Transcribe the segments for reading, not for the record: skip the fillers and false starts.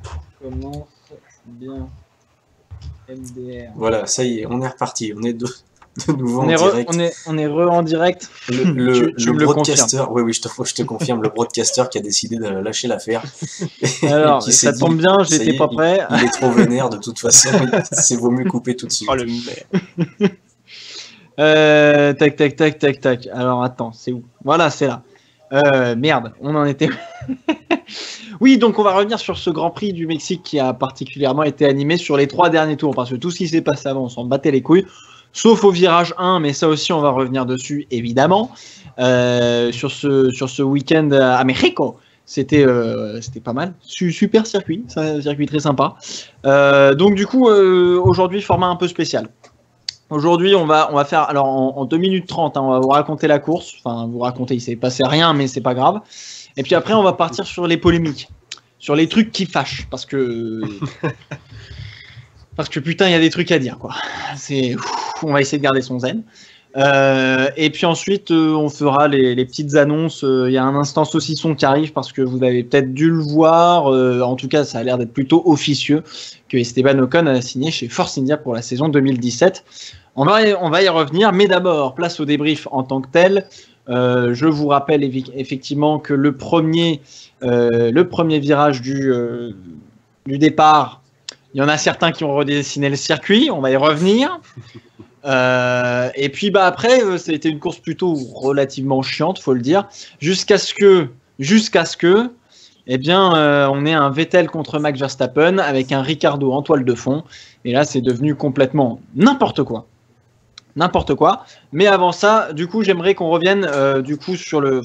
Ça commence bien. MDR. Voilà, ça y est, on est reparti. On est de nouveau en direct. On est en direct. Le broadcaster, oui, je te confirme, le broadcaster qui a décidé de lâcher l'affaire. Alors, ça tombe bien, j'étais pas prêt. Il est trop vénère de toute façon, c'est vaut mieux couper tout de suite. Oh le merde. Tac. Alors, attends, c'est où? Voilà, c'est là. Merde, on en était. Oui, donc on va revenir sur ce Grand Prix du Mexique qui a particulièrement été animé sur les 3 derniers tours, parce que tout ce qui s'est passé avant, on s'en battait les couilles, sauf au virage 1, mais ça aussi on va revenir dessus évidemment. Sur ce week-end à Mexico, c'était pas mal, super circuit, c'est un circuit très sympa. Donc du coup, aujourd'hui, format un peu spécial. Aujourd'hui, on va faire, alors en 2 minutes 30, on va vous raconter la course. Enfin, vous raconter, il s'est passé rien, mais c'est pas grave. Et puis après, on va partir sur les polémiques, sur les trucs qui fâchent, parce que putain, il y a des trucs à dire, quoi. On va essayer de garder son zen. Et puis ensuite, on fera les petites annonces. Il y a un instant saucisson qui arrive, parce que vous avez peut-être dû le voir. En tout cas, ça a l'air d'être plutôt officieux que Esteban Ocon a signé chez Force India pour la saison 2017. On va y revenir, mais d'abord, place au débrief en tant que tel. Je vous rappelle effectivement que le premier virage du départ, il y en a certains qui ont redessiné le circuit, on va y revenir. Et puis après, ça a été une course plutôt relativement chiante, faut le dire, jusqu'à ce que eh bien, on ait un Vettel contre Max Verstappen avec un Ricciardo en toile de fond. Et là, c'est devenu complètement n'importe quoi. Mais avant ça, du coup, j'aimerais qu'on revienne du coup sur le.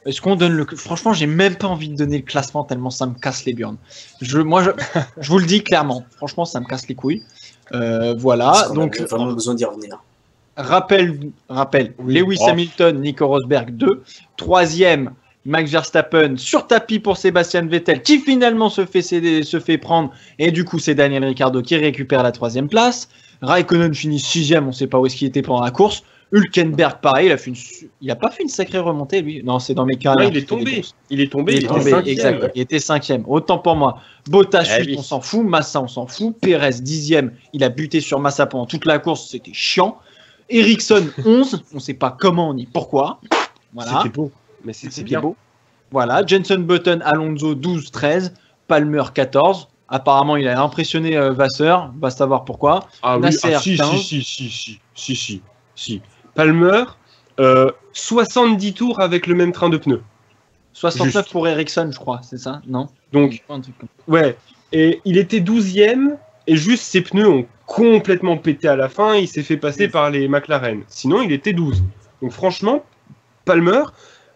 Est-ce qu'on donne le. Franchement, j'ai même pas envie de donner le classement tellement ça me casse les burnes. Je vous le dis clairement. Franchement, ça me casse les couilles. Voilà. Donc, on a vraiment besoin d'y revenir. Rappel. Lewis Hamilton, Nico Rosberg 2. 3e, Max Verstappen sur tapis pour Sébastien Vettel qui finalement se fait prendre. Et du coup, c'est Daniel Ricciardo qui récupère la 3e place. Raikkonen finit 6e, on ne sait pas où est-ce qu'il était pendant la course. Hülkenberg, pareil, il a pas fait une sacrée remontée, lui. Non, c'est dans mes cas. Il est tombé, il était 5e. Exact. Il était 5e. Autant pour moi. Bottas 8, on s'en fout. Massa, on s'en fout. Perez 10e. Il a buté sur Massa pendant toute la course. C'était chiant. Ericsson 11. On ne sait pas comment ni pourquoi. Voilà. C'était beau. Mais c'était bien beau. Voilà. Jenson Button, Alonso 12, 13. Palmer 14. Apparemment, il a impressionné Vasseur. Va savoir pourquoi. Ah Nasser, oui, si. Palmer, 70 tours avec le même train de pneus. 69 Juste. pour Ericsson, je crois, c'est ça? Non? Donc, ouais. Et il était 12e, et juste ses pneus ont complètement pété à la fin, il s'est fait passer par les McLaren. Sinon, il était 12. Donc franchement, Palmer,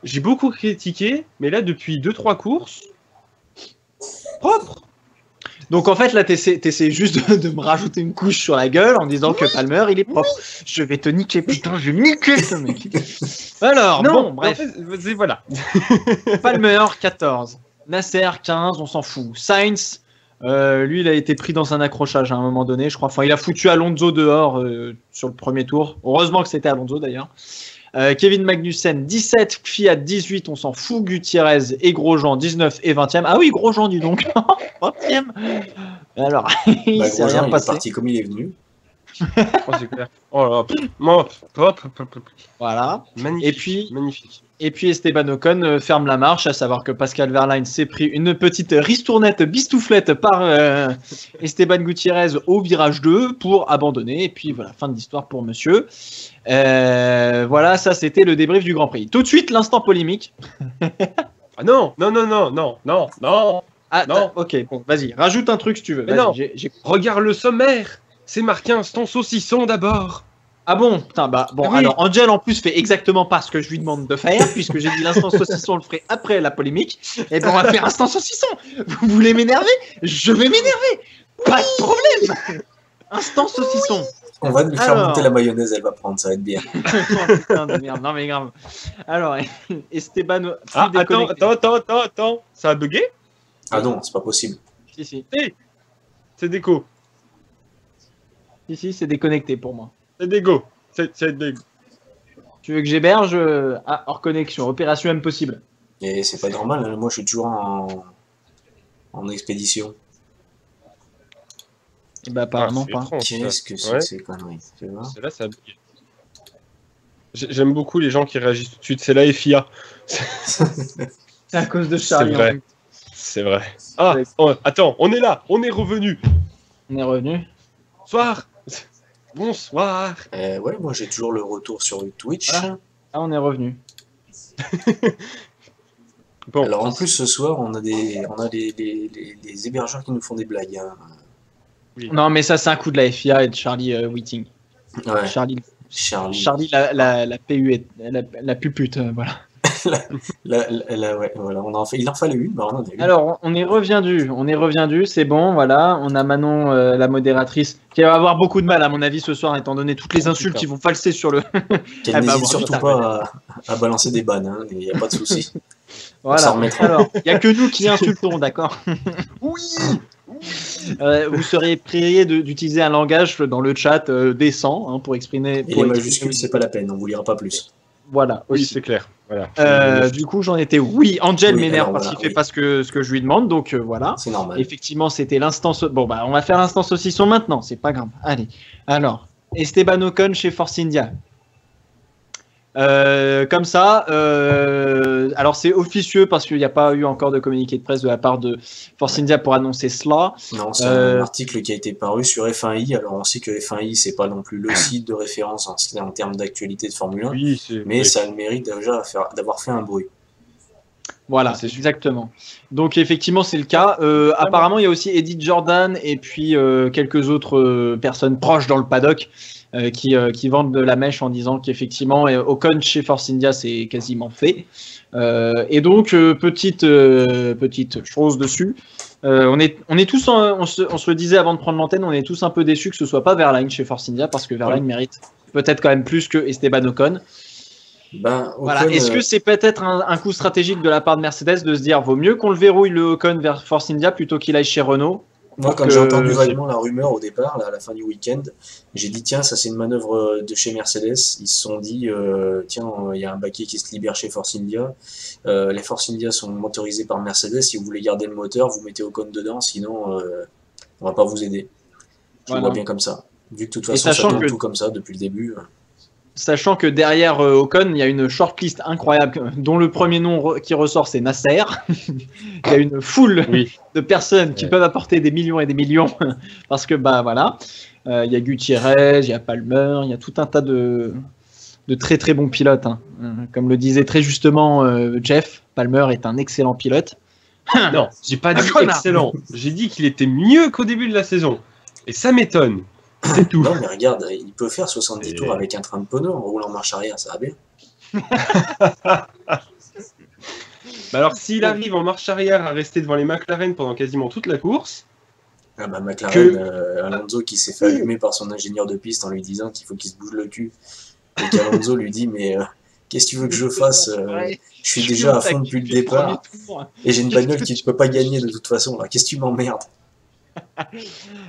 j'ai beaucoup critiqué, mais là, depuis 2-3 courses, propre. Donc en fait là t'essaies juste de me rajouter une couche sur la gueule en disant que Palmer il est propre. Je vais te niquer, putain, je vais niquer ce mec. Alors non, bon bref. En fait, voilà. Palmer 14, Nasser 15, on s'en fout. Sainz, lui il a été pris dans un accrochage à un moment donné, je crois. Enfin il a foutu Alonso dehors sur le premier tour. Heureusement que c'était Alonso d'ailleurs. Kevin Magnussen 17, Fiat 18, on s'en fout. Gutiérrez et Grosjean 19 et 20e. Ah oui, Grosjean, dis donc 20e. Alors, il s'est Grosjean, rien passé. Il est parti comme il est venu. Oh, c'est clair. Oh là, voilà. Magnifique. Et puis Esteban Ocon ferme la marche, à savoir que Pascal Wehrlein s'est pris une petite ristournette bistouflette par Esteban Gutiérrez au virage 2 pour abandonner. Et puis voilà, fin de l'histoire pour monsieur. Voilà, ça c'était le débrief du Grand Prix. Tout de suite, l'instant polémique. Ah non. Ah non. Ok, bon, vas-y, rajoute un truc si tu veux. Mais non, regarde le sommaire. C'est marqué instant saucisson d'abord. Ah bon, putain, bah bon, oui. Alors Angel en plus fait exactement pas ce que je lui demande de faire, puisque j'ai dit l'instant saucisson, on le ferait après la polémique. Et ben on va faire instant saucisson. Vous voulez m'énerver? Je vais m'énerver. Pas de problème. Instant saucisson. On va lui faire monter la mayonnaise, elle va prendre, ça va être bien. Putain de merde, non mais grave. Alors, Esteban. Attends, ça a bugué? Ah non, c'est pas possible. Si. Hey, c'est déco. Si, c'est déconnecté pour moi. C'est dégo. C'est dégo. Tu veux que j'héberge hors connexion, opération impossible. Et c'est pas normal, hein. Moi je suis toujours en expédition. Et bah apparemment c'est pas. étrange, Qu'est-ce que c'est Ouais. que ces conneries, tu vois? C'est là, ça. J'aime beaucoup les gens qui réagissent tout de suite. C'est la FIA. C'est à cause de Charlie. vrai. en fait. C'est vrai. Ah, oh, attends, on est là, on est revenu. On est revenu. Bonsoir. Bonsoir. Ouais, moi j'ai toujours le retour sur Twitch. Voilà. Ah, on est revenu. Bon, Alors en plus ce soir on a les hébergeurs qui nous font des blagues. Hein. Non, mais ça, c'est un coup de la FIA et de Charlie Whiting. Ouais, Charlie, Charlie. la PU est la pupute, voilà. Ouais, voilà, il en fallait une, bah on en a une. Alors, on est reviendu, c'est bon, voilà. On a Manon, la modératrice, qui va avoir beaucoup de mal, à mon avis, ce soir, étant donné toutes les insultes qui vont falser sur le. Qu'elle Elle va n'hésite avoir surtout vite pas à balancer des bannes, hein, il n'y a pas de souci. Voilà. s'en remettra. Alors, il n'y a que nous qui insultons, d'accord? Oui. Vous seriez prié d'utiliser un langage dans le chat décent hein, pour exprimer. Et les majuscules, c'est pas la peine, on vous lira pas plus. Voilà. oui, aussi. c'est clair. Voilà. Du coup, j'en étais. Oui, Angel Oui, m'énerve alors, parce voilà, qu'il fait oui. pas ce que je lui demande, donc voilà. C'est normal. Effectivement, c'était l'instant. Bon, bah, on va faire l'instant saucisson maintenant, c'est pas grave. Allez. Alors, Esteban Ocon chez Force India. Comme ça, alors c'est officieux parce qu'il n'y a pas eu encore de communiqué de presse de la part de Force India pour annoncer cela. Non, c'est un article qui a été paru sur F1i. Alors on sait que F1i, c'est pas non plus le site de référence en termes d'actualité de Formule 1, Oui, mais ça a le mérite déjà d'avoir fait un bruit. Voilà, C'est sûr. exactement. Donc effectivement, c'est le cas. Apparemment, il y a aussi Eddie Jordan et puis quelques autres personnes proches dans le paddock qui vendent de la mèche en disant qu'effectivement, Ocon chez Force India, c'est quasiment fait. Et donc, petite chose dessus. On est tous, on se le disait avant de prendre l'antenne, on est tous un peu déçus que ce soit pas Verlaine chez Force India parce que Verlaine mérite peut-être quand même plus que Esteban Ocon. Ben, Ocon, Voilà. Est-ce que c'est peut-être un coup stratégique de la part de Mercedes de se dire vaut mieux qu'on le verrouille le Ocon vers Force India plutôt qu'il aille chez Renault? moi, quand j'ai entendu vaguement la rumeur au départ, là, à la fin du week-end, j'ai dit tiens, ça c'est une manœuvre de chez Mercedes. Ils se sont dit tiens, il y a un baquet qui se libère chez Force India. Les Force India sont motorisés par Mercedes. Si vous voulez garder le moteur, vous mettez Ocon dedans, sinon on va pas vous aider. Je le vois bien comme ça. Vu que de toute façon, ça tourne tout comme ça depuis le début. Sachant que derrière Ocon, il y a une shortlist incroyable dont le premier nom qui ressort c'est Nasser. Il y a une foule de personnes qui peuvent apporter des millions et des millions parce que bah voilà, il y a Gutiérrez, il y a Palmer, il y a tout un tas de très très bons pilotes. Hein. Comme le disait très justement Jeff, Palmer est un excellent pilote. Non, j'ai pas dit excellent. J'ai dit qu'il était mieux qu'au début de la saison. Et ça m'étonne. C'est tout. Non, mais regarde, il peut faire 70 tours avec un train de pneus en roulant en marche arrière, ça va bien. Bah alors, s'il arrive en marche arrière à rester devant les McLaren pendant quasiment toute la course. Ah bah McLaren, Alonso qui s'est fait allumer par son ingénieur de piste en lui disant qu'il faut qu'il se bouge le cul. Et qu'Alonso lui dit mais qu'est-ce que tu veux que je fasse je suis déjà à fond depuis le départ et j'ai une bagnole qui ne peut pas gagner de toute façon. Qu'est-ce que tu m'emmerdes?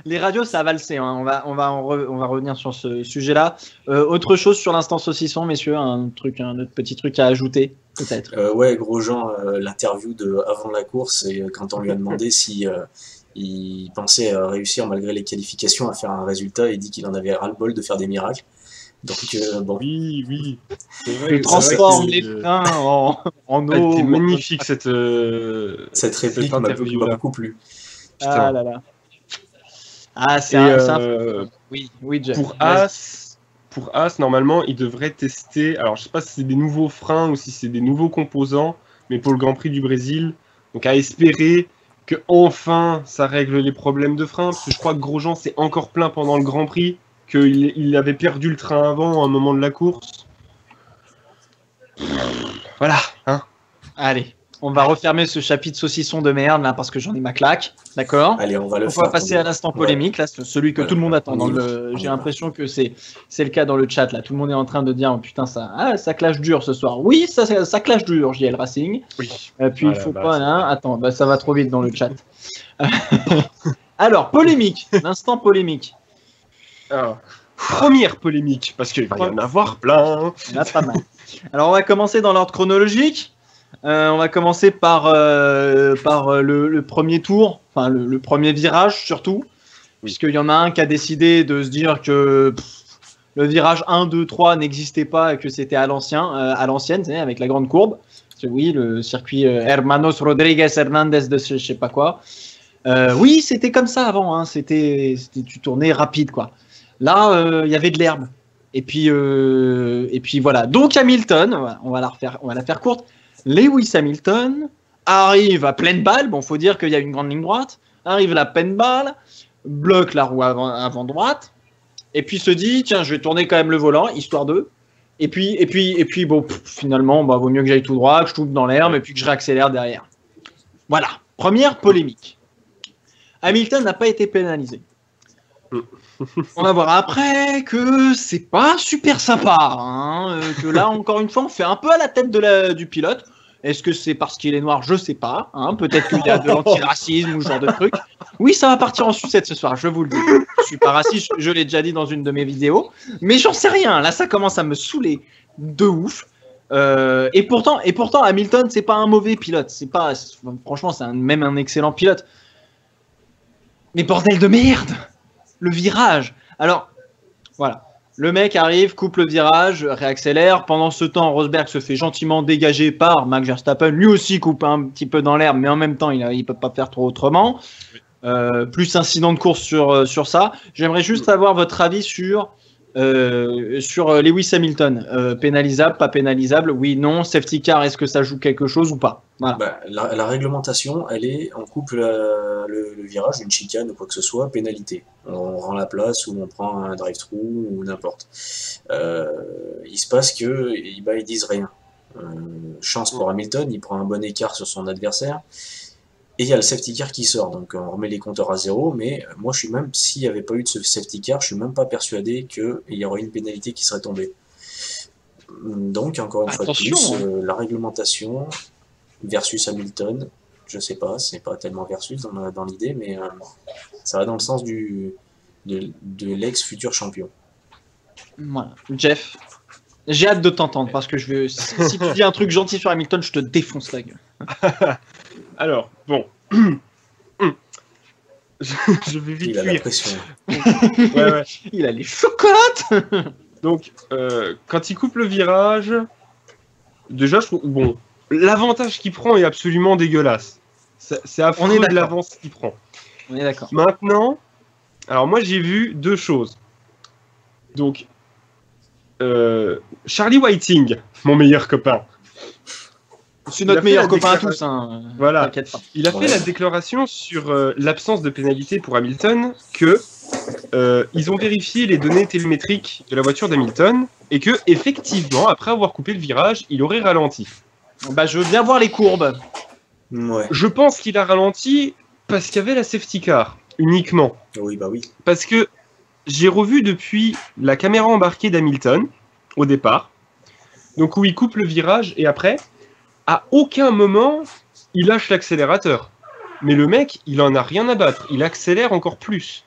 Les radios, ça a valsé. Hein. On va revenir sur ce sujet-là. Autre chose sur l'instant saucisson, messieurs, un autre petit truc à ajouter, peut-être. Ouais, Grosjean, l'interview avant la course, et quand on lui a demandé si il pensait réussir malgré les qualifications à faire un résultat, il dit qu'il en avait ras-le-bol de faire des miracles. Donc bon. Oui. Il transforme les freins en eau. C'est magnifique cette réplique m'a beaucoup plu. Putain. Ah là là. Ah, c'est Oui, Jeff. Pour As, normalement, il devrait tester. Alors, je sais pas si c'est des nouveaux freins ou si c'est des nouveaux composants, mais pour le Grand Prix du Brésil. Donc, à espérer que enfin ça règle les problèmes de frein. Parce que je crois que Grosjean s'est encore plaint pendant le Grand Prix qu'il avait perdu le train avant à un moment de la course. Voilà. Hein. Allez. On va refermer ce chapitre saucisson de merde là parce que j'en ai ma claque, d'accord? Allez, on va passer à l'instant polémique là, celui que tout le monde attend. J'ai l'impression que c'est le cas dans le chat là. Tout le monde est en train de dire oh, putain ça clash dur ce soir. Oui, ça clash dur, JL Racing. Oui. Puis il faut pas là. Attends, ça va trop vite dans le chat. Alors polémique, l'instant polémique. Alors, première polémique parce qu'il va y en avoir plein. Là, pas mal. Alors on va commencer dans l'ordre chronologique. On va commencer par le premier tour, enfin le premier virage surtout. puisqu'il y en a un qui a décidé de se dire que le virage 1, 2, 3 n'existait pas et que c'était à l'ancienne, avec la grande courbe. Oui, le circuit Hermanos Rodriguez Hernandez de je sais pas quoi. Oui, c'était comme ça avant, hein. Tu tournais rapide, quoi. Là, il y avait de l'herbe. Et puis voilà. Donc Hamilton, on va la faire courte. Lewis Hamilton arrive à pleine balle. Bon, faut dire qu'il y a une grande ligne droite. Arrive à la pleine balle, bloque la roue avant droite, et puis se dit tiens, je vais tourner quand même le volant, histoire de. Et puis bon, finalement, vaut mieux que j'aille tout droit, que je touche dans l'herbe, et puis que je réaccélère derrière. Voilà. Première polémique. Hamilton n'a pas été pénalisé. On va voir après que c'est pas super sympa, hein, que là encore une fois on fait un peu à la tête du pilote. Est-ce que c'est parce qu'il est noir? Je sais pas, hein, peut-être qu'il y a de l'antiracisme ou ce genre de truc. Oui, ça va partir en sucette ce soir, je vous le dis. Je suis pas raciste, je l'ai déjà dit dans une de mes vidéos, mais j'en sais rien. Là ça commence à me saouler de ouf. Et pourtant Hamilton c'est pas un mauvais pilote, franchement c'est même un excellent pilote. Mais bordel de merde, le virage. Alors, voilà. Le mec arrive, coupe le virage, réaccélère. Pendant ce temps, Rosberg se fait gentiment dégager par Max Verstappen. Lui aussi coupe un petit peu dans l'herbe, mais en même temps, il ne peut pas faire trop autrement. Plus incident de course sur ça. J'aimerais juste avoir votre avis sur Lewis Hamilton. Pénalisable, pas pénalisable? Oui, non. Safety car, est-ce que ça joue quelque chose ou pas? Voilà. La réglementation, elle est, on coupe le virage, une chicane ou quoi que ce soit, pénalité. On rend la place ou on prend un drive-thru ou n'importe. Il se passe que ils disent rien. Chance pour Hamilton, il prend un bon écart sur son adversaire. Et il y a le safety car qui sort, donc on remet les compteurs à zéro, mais moi s'il n'y avait pas eu de ce safety car, je suis même pas persuadé qu'il y aurait une pénalité qui serait tombée. Donc encore une fois de plus, la réglementation versus Hamilton, je sais pas, c'est pas tellement versus dans l'idée, mais ça va dans le sens de l'ex-futur champion. Voilà. Jeff, j'ai hâte de t'entendre, parce que si tu dis un truc gentil sur Hamilton, je te défonce la gueule. Alors, bon. je vais vite Il a la pression. Ouais. Il a les chocolats. Donc, quand il coupe le virage, déjà, je trouve... Bon, l'avantage qu'il prend est absolument dégueulasse. C'est affreux de l'avance qu'il prend. On est d'accord. Maintenant, alors moi, j'ai vu deux choses. Donc, Charlie Whiting, mon meilleur copain. C'est notre meilleur copain à tous. Hein. Voilà. Il a fait la déclaration sur l'absence de pénalité pour Hamilton, que ils ont vérifié les données télémétriques de la voiture d'Hamilton et que effectivement, après avoir coupé le virage, il aurait ralenti. Je veux bien voir les courbes. Ouais. Je pense qu'il a ralenti parce qu'il y avait la safety car uniquement. Oui, oui. Parce que j'ai revu depuis la caméra embarquée d'Hamilton au départ, donc où il coupe le virage et après. À aucun moment, il lâche l'accélérateur. Mais le mec, il en a rien à battre. Il accélère encore plus.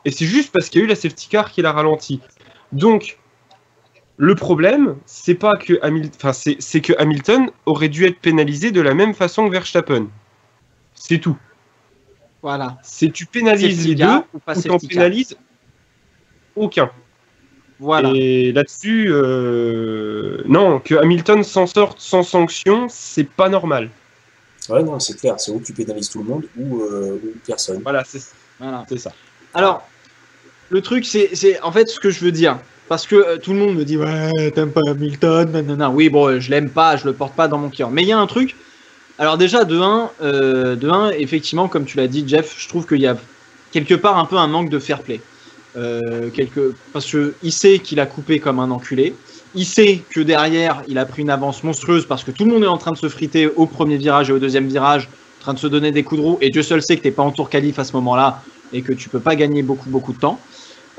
Et c'est juste parce qu'il y a eu la safety car qu'il a ralenti. Donc, le problème, c'est pas que c'est que Hamilton aurait dû être pénalisé de la même façon que Verstappen. C'est tout. Voilà. C'est tu pénalises les deux ou t'en pénalises aucun. Voilà. Et là-dessus, non, que Hamilton s'en sorte sans sanction, c'est pas normal. Ouais, non, c'est clair. C'est où tu pénalises tout le monde ou personne. Voilà, c'est ça. Alors, le truc, c'est en fait ce que je veux dire. Parce que tout le monde me dit, ouais, t'aimes pas Hamilton, nanana. Oui, bon, je l'aime pas, je le porte pas dans mon cœur. Mais il y a un truc. Alors, déjà, de 1, effectivement, comme tu l'as dit, Jeff, je trouve qu'il y a quelque part un peu un manque de fair play. Parce qu'il sait qu'il a coupé comme un enculé, il sait que derrière il a pris une avance monstrueuse parce que tout le monde est en train de se friter au premier virage et au deuxième virage, en train de se donner des coups de roue, et Dieu seul sait que t'es pas en tour qualif à ce moment-là et que tu peux pas gagner beaucoup de temps.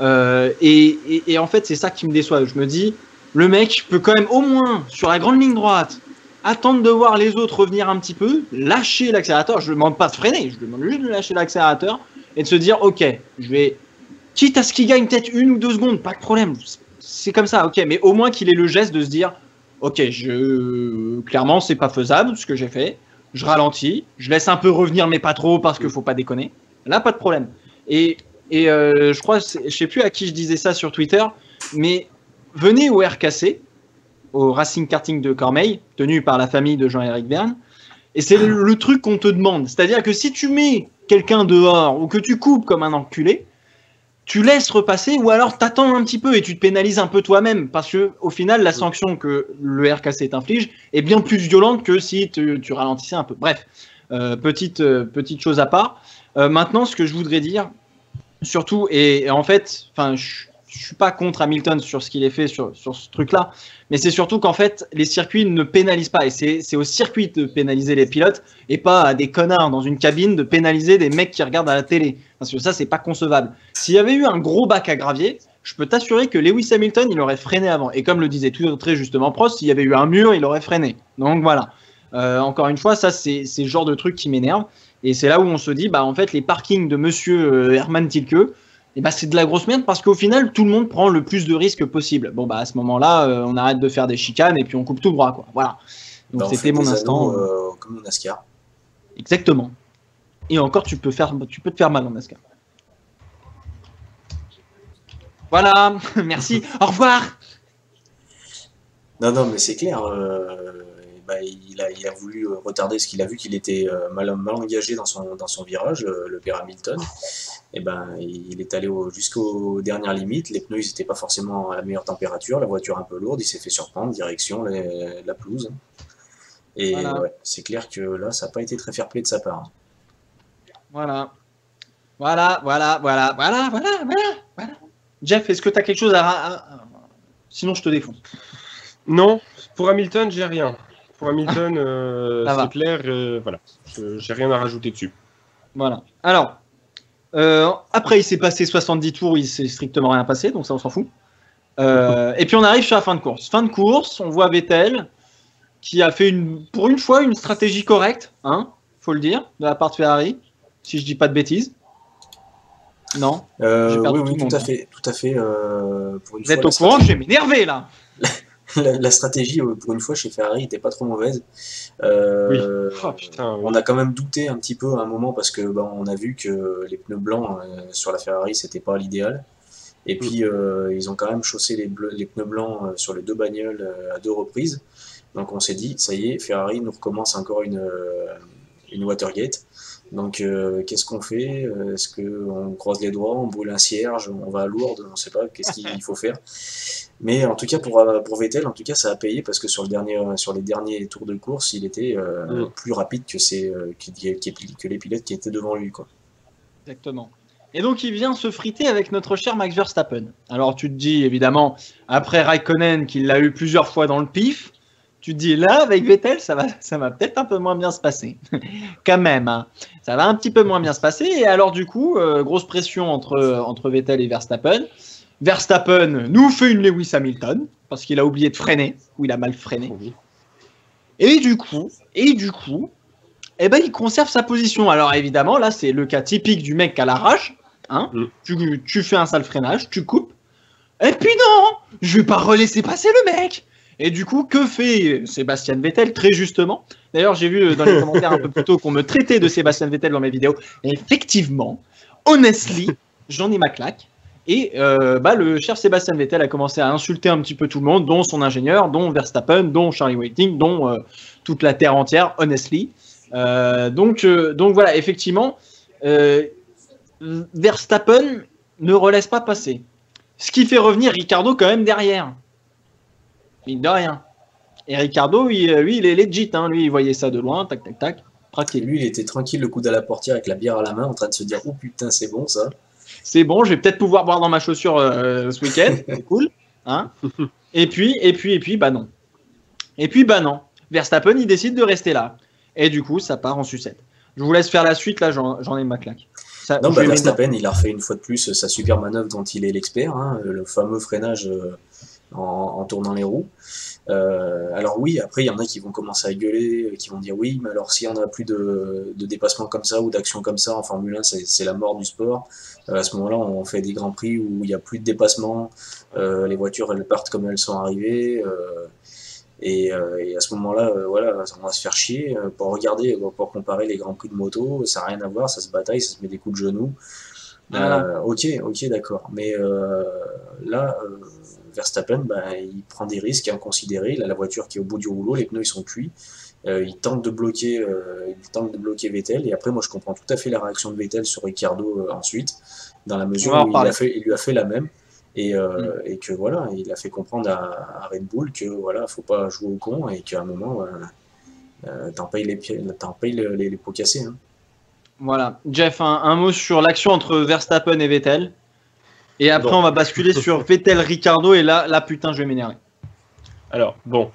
Et en fait c'est ça qui me déçoit. Je me dis, le mec peut quand même au moins sur la grande ligne droite attendre de voir les autres revenir un petit peu, lâcher l'accélérateur. Je ne demande pas de freiner, je demande juste de lâcher l'accélérateur et de se dire ok, je vais, quitte à ce qu'il gagne peut-être 1 ou 2 secondes, pas de problème, c'est comme ça, ok, mais au moins qu'il ait le geste de se dire ok, clairement c'est pas faisable ce que j'ai fait, je ralentis, je laisse un peu revenir mais pas trop parce qu'il faut pas déconner, là pas de problème. Et et je crois, je sais plus à qui je disais ça sur Twitter, mais venez au RKC, au Racing Karting de Cormeilles, tenu par la famille de Jean-Éric Verne, et c'est le truc qu'on te demande. C'est-à-dire que si tu mets quelqu'un dehors ou que tu coupes comme un enculé, tu laisses repasser ou alors t'attends un petit peu et tu te pénalises un peu toi-même parce que au final la sanction que le RKC t'inflige est bien plus violente que si tu ralentissais un peu. Bref, petite chose à part. Maintenant, ce que je voudrais dire, surtout, et en fait, enfin, je suis pas contre Hamilton sur ce qu'il a fait sur ce truc-là, mais c'est surtout qu'en fait, les circuits ne pénalisent pas et c'est au circuit de pénaliser les pilotes et pas à des connards dans une cabine de pénaliser des mecs qui regardent à la télé. Parce que ça, c'est pas concevable. S'il y avait eu un gros bac à gravier, je peux t'assurer que Lewis Hamilton, il aurait freiné avant. Et comme le disait tout très justement Prost, s'il y avait eu un mur, il aurait freiné. Donc voilà. Encore une fois, ça, c'est le genre de truc qui m'énerve. Et c'est là où on se dit, bah en fait, les parkings de monsieur Herman Tilke, et bah, c'est de la grosse merde parce qu'au final, tout le monde prend le plus de risques possible. Bon, bah à ce moment-là, on arrête de faire des chicanes et puis on coupe tout droit, quoi. Voilà. Donc bah, c'était mon instant. Comme au NASCAR. Exactement. Et encore, tu peux te faire mal en NASCAR. Voilà, merci, au revoir. Non, mais c'est clair. Bah, il a voulu retarder ce qu'il a vu qu'il était mal engagé dans son virage, le père Hamilton. Et ben, il est allé jusqu'aux dernières limites. Les pneus, ils n'étaient pas forcément à la meilleure température. La voiture un peu lourde. Il s'est fait surprendre, direction la pelouse. Et voilà. Ouais, c'est clair que là, ça n'a pas été très fair-play de sa part. Voilà. Jeff, est-ce que tu as quelque chose Sinon, je te défonce. Non, pour Hamilton, j'ai rien. Pour Hamilton, c'est clair, voilà. J'ai rien à rajouter dessus. Voilà. Alors, après, il s'est passé 70 tours, il s'est strictement rien passé, donc ça, on s'en fout. Et puis, on arrive sur la fin de course. Fin de course, on voit Vettel qui a fait, pour une fois, une stratégie correcte, hein, faut le dire, de la part de Ferrari, si je dis pas de bêtises. Non. Oui, tout à fait. Pour une Vous êtes au courant, je vais m'énerver là. La stratégie, pour une fois, chez Ferrari, n'était pas trop mauvaise. Oui. Oh, putain, oui. On a quand même douté un petit peu à un moment parce que on a vu que les pneus blancs sur la Ferrari, c'était pas l'idéal. Et puis, ils ont quand même chaussé les pneus blancs sur les deux bagnoles à 2 reprises. Donc, on s'est dit, ça y est, Ferrari nous recommence encore une Watergate. Donc, qu'est-ce qu'on fait? Est-ce qu'on croise les doigts, on brûle un cierge, on va à Lourdes, on ne sait pas qu'est-ce qu'il faut faire. Mais en tout cas, pour Vettel, en tout cas, ça a payé parce que sur les derniers tours de course, il était plus rapide que les pilotes qui étaient devant lui, quoi. Exactement. Et donc, il vient se friter avec notre cher Max Verstappen. Alors, tu te dis, évidemment, après Raikkonen, qu'il l'a eu plusieurs fois dans le pif, tu te dis, là, avec Vettel, ça va peut-être un peu moins bien se passer. Quand même, hein. Ça va un petit peu moins bien se passer. Et alors, du coup, grosse pression entre Vettel et Verstappen. Verstappen nous fait une Lewis Hamilton, parce qu'il a oublié de freiner, ou il a mal freiné. Et du coup, eh ben, il conserve sa position. Alors, évidemment, là, c'est le cas typique du mec à l'arrache. Hein, tu fais un sale freinage, tu coupes. Et puis non, je vais pas relaisser passer le mec. Et du coup, que fait Sébastien Vettel très justement? D'ailleurs, j'ai vu dans les commentaires un peu plus tôt qu'on me traitait de Sébastien Vettel dans mes vidéos. Et effectivement, honestly, j'en ai ma claque. Et le cher Sébastien Vettel a commencé à insulter un petit peu tout le monde, dont son ingénieur, dont Verstappen, dont Charlie Whiting, dont toute la terre entière, honestly. Donc voilà, effectivement, Verstappen ne relaisse pas passer. Ce qui fait revenir Ricciardo quand même derrière. Mine de rien. Et Ricciardo, lui, il est legit. Hein. Lui, il voyait ça de loin, tac, tac, tac. Tranquille. Lui, il était tranquille, le coude à la portière avec la bière à la main, en train de se dire « Oh putain, c'est bon ça !» C'est bon, je vais peut-être pouvoir boire dans ma chaussure ce week-end. C'est cool. Hein. Et puis, bah non. Et puis, bah non. Verstappen, il décide de rester là. Et du coup, ça part en sucette. Je vous laisse faire la suite, là, j'en ai ma claque. Verstappen, il a refait une fois de plus sa super manœuvre dont il est l'expert, hein, le fameux freinage en tournant les roues. Alors oui, après il y en a qui vont commencer à gueuler, qui vont dire oui, mais alors s'il n'y en a plus de dépassements comme ça ou d'actions comme ça en Formule 1, c'est la mort du sport. À ce moment-là, on fait des grands prix où il n'y a plus de dépassements, les voitures elles partent comme elles sont arrivées, et à ce moment-là, voilà, on va se faire chier pour regarder, pour comparer les grands prix de moto, ça n'a rien à voir, ça se bataille, ça se met des coups de genoux. Ok, d'accord. Mais là, Verstappen, il prend des risques inconsidérés. Il a la voiture qui est au bout du rouleau, les pneus ils sont cuits. Il tente de bloquer Vettel. Et après, moi, je comprends tout à fait la réaction de Vettel sur Ricciardo ensuite, dans la mesure où il lui a fait la même. Et que voilà, il a fait comprendre à Red Bull que voilà, faut pas jouer au con et qu'à un moment, t'en payes les pots cassés. Hein. Voilà. Jeff, un mot sur l'action entre Verstappen et Vettel. Et après, on va basculer sur Vettel-Ricciardo. Et là, putain, je vais m'énerver. Alors, bon.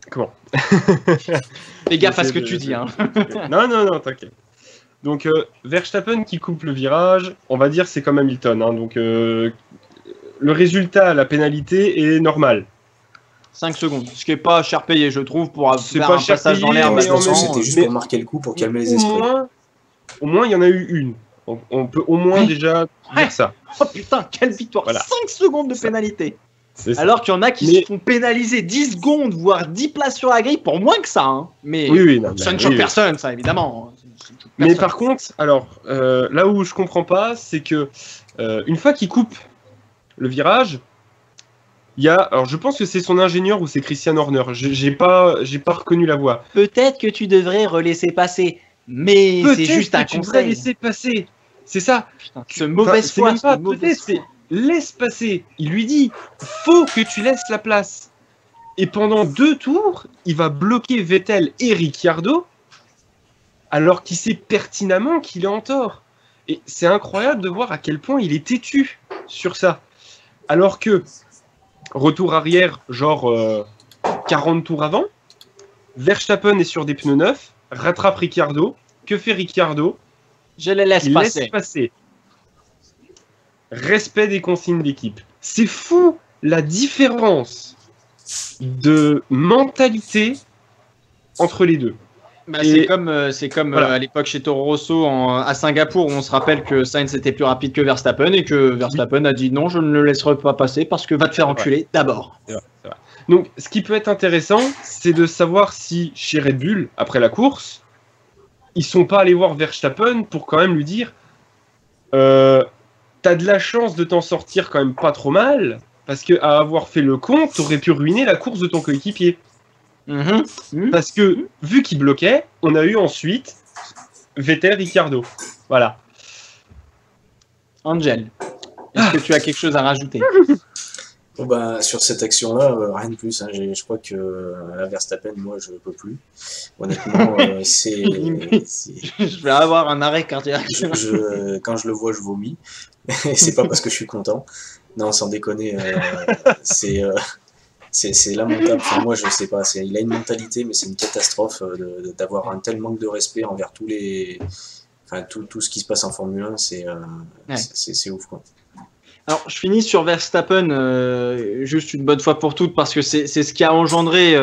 Comment Fais gaffe à ce que tu dis. Hein. Non, t'inquiète. Donc, Verstappen qui coupe le virage, on va dire c'est comme Hamilton. Hein, donc, le résultat, la pénalité est normal. 5 secondes, ce qui n'est pas cher payé, je trouve, pour faire un passage dans l'air. C'était juste pour marquer le coup, pour calmer les esprits. Au moins, il y en a eu une. On peut au moins déjà dire ça. Oh putain, quelle victoire, voilà. 5 secondes de pénalité. Alors qu'il y en a qui se font pénaliser 10 secondes, voire 10 places sur la grille pour moins que ça. Hein. Mais ça ne choque personne, ça, évidemment. Mais par contre, alors, là où je comprends pas, c'est que une fois qu'il coupe le virage, il y a, alors je pense que c'est son ingénieur ou c'est Christian Horner. J'ai pas reconnu la voix. Peut-être que tu devrais relaisser passer, mais c'est juste un conseil. Tu devrais laisser passer. C'est ça. Putain, ce mauvaise foi. Peut-être, c'est laisse passer. Il lui dit, faut que tu laisses la place. Et pendant 2 tours, il va bloquer Vettel et Ricciardo, alors qu'il sait pertinemment qu'il est en tort. Et c'est incroyable de voir à quel point il est têtu sur ça. Alors que, retour arrière, genre 40 tours avant, Verstappen est sur des pneus neufs, rattrape Ricciardo. Que fait Ricciardo? Je les laisse passer. Laisse passer. Respect des consignes d'équipe. C'est fou la différence de mentalité entre les deux. C'est comme voilà. À l'époque chez Toro Rosso à Singapour où on se rappelle que Sainz était plus rapide que Verstappen et que Verstappen a dit non, je ne le laisserai pas passer parce que va te faire enculer d'abord. C'est vrai. Donc ce qui peut être intéressant, c'est de savoir si chez Red Bull, après la course, ils sont pas allés voir Verstappen pour quand même lui dire t'as de la chance de t'en sortir quand même pas trop mal parce que à avoir fait le con, t'aurais pu ruiner la course de ton coéquipier. Parce que, vu qu'il bloquait, on a eu ensuite Vettel, Ricciardo. Voilà. Angel, est-ce que tu as quelque chose à rajouter? Sur cette action-là, rien de plus. Hein. Je crois que la Verstappen, moi, je peux plus. Honnêtement, c'est... Je vais avoir un arrêt cardiaque. Quand je le vois, je vomis. C'est pas parce que je suis content. Non, sans déconner, c'est lamentable. Enfin, moi, je sais pas. Il a une mentalité, mais c'est une catastrophe d'avoir un tel manque de respect envers tout ce qui se passe en Formule 1. C'est ouf, quoi. Alors, je finis sur Verstappen juste une bonne fois pour toutes parce que c'est ce qui a engendré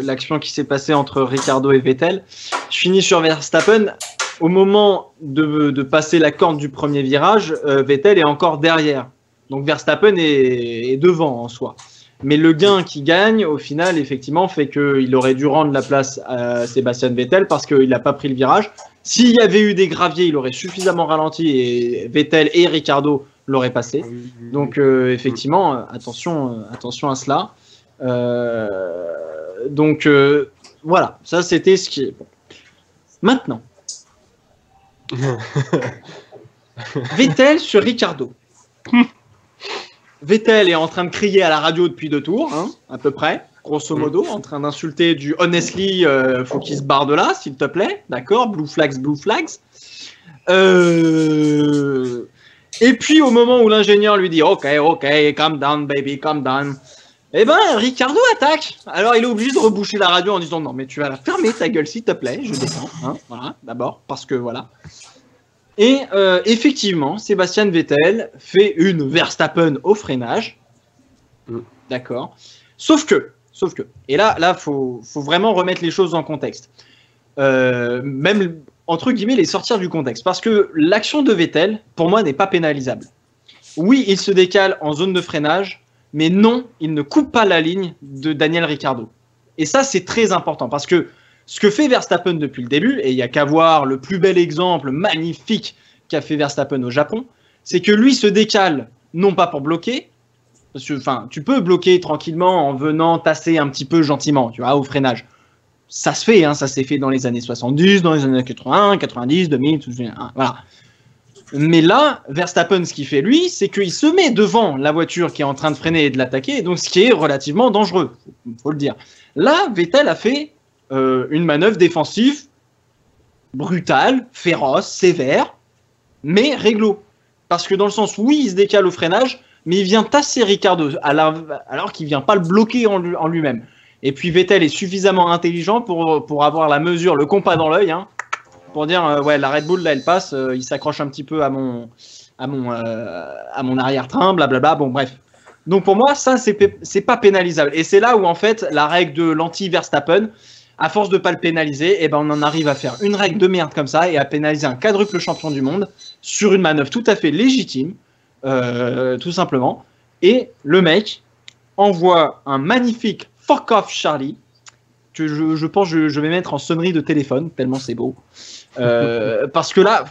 l'action qui s'est passée entre Ricciardo et Vettel. Je finis sur Verstappen. Au moment de passer la corde du premier virage, Vettel est encore derrière. Donc Verstappen est devant en soi. Mais le gain qui gagne, au final, effectivement, fait qu'il aurait dû rendre la place à Sébastien Vettel parce qu'il n'a pas pris le virage. S'il y avait eu des graviers, il aurait suffisamment ralenti et Vettel et Ricciardo l'auraient passé. Donc, effectivement, attention à cela. Voilà, ça c'était ce qui est bon. Maintenant, Vettel sur Ricciardo. Vettel est en train de crier à la radio depuis 2 tours, hein, à peu près, grosso modo, en train d'insulter du honestly, faut qu'il se barre de là, s'il te plaît, d'accord, blue flags. Et puis au moment où l'ingénieur lui dit ok, calm down baby, calm down, eh ben Ricciardo attaque. Alors il est obligé de reboucher la radio en disant non mais tu vas la fermer ta gueule s'il te plaît, je descends, hein, voilà, d'abord, parce que voilà. Et effectivement, Sébastien Vettel fait une Verstappen au freinage. D'accord. Sauf que, et là, faut vraiment remettre les choses en contexte. Même, entre guillemets, les sortir du contexte. Parce que l'action de Vettel, pour moi, n'est pas pénalisable. Oui, il se décale en zone de freinage, mais non, il ne coupe pas la ligne de Daniel Ricciardo. Et ça, c'est très important, parce que ce que fait Verstappen depuis le début, et il n'y a qu'à voir le plus bel exemple magnifique qu'a fait Verstappen au Japon, c'est que lui se décale, non pas pour bloquer, parce que tu peux bloquer tranquillement en venant tasser un petit peu gentiment, tu vois, au freinage. Ça se fait, hein, ça s'est fait dans les années 70, dans les années 80, 90, 2000, tout, voilà. Mais là, Verstappen, ce qu'il fait lui, c'est qu'il se met devant la voiture qui est en train de freiner et de l'attaquer, donc ce qui est relativement dangereux, faut le dire. Là, Vettel a fait une manœuvre défensive brutale, féroce, sévère, mais réglo. Parce que dans le sens où oui, il se décale au freinage, mais il vient tasser Ricciardo, alors qu'il ne vient pas le bloquer en lui-même. Et puis Vettel est suffisamment intelligent pour avoir la mesure, le compas dans l'œil, hein, pour dire ouais, la Red Bull là elle passe, il s'accroche un petit peu à mon arrière-train, blablabla. Bon bref. Donc pour moi ça c'est pas pénalisable. Et c'est là où en fait la règle de l'anti-Verstappen, à force de pas le pénaliser, on en arrive à faire une règle de merde comme ça et à pénaliser un quadruple champion du monde sur une manœuvre tout à fait légitime, tout simplement. Et le mec envoie un magnifique fuck off Charlie, que je pense que je vais mettre en sonnerie de téléphone, tellement c'est beau. Parce que là,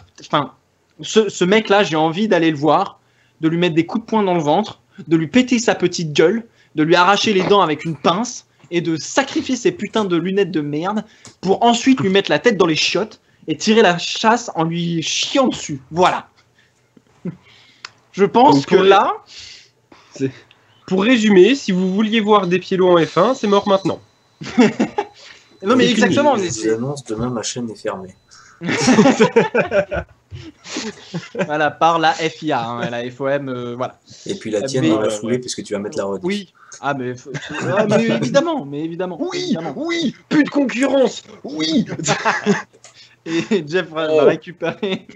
ce mec-là, j'ai envie d'aller le voir, de lui mettre des coups de poing dans le ventre, de lui péter sa petite gueule, de lui arracher les dents avec une pince et de sacrifier ses putains de lunettes de merde pour ensuite lui mettre la tête dans les chiottes et tirer la chasse en lui chiant dessus. Voilà. Je pense que là... Pour résumer, si vous vouliez voir des pieds lourds en F1, c'est mort maintenant. Non mais exactement. Je vous annonce, demain ma chaîne est fermée. Voilà, par la FIA, hein, la FOM, voilà. Et puis la tienne dans la foulée, puisque tu vas mettre la rediff. Oui. Ah mais évidemment, Oui, évidemment. oui, plus de concurrence, oui. Et Jeff va récupérer.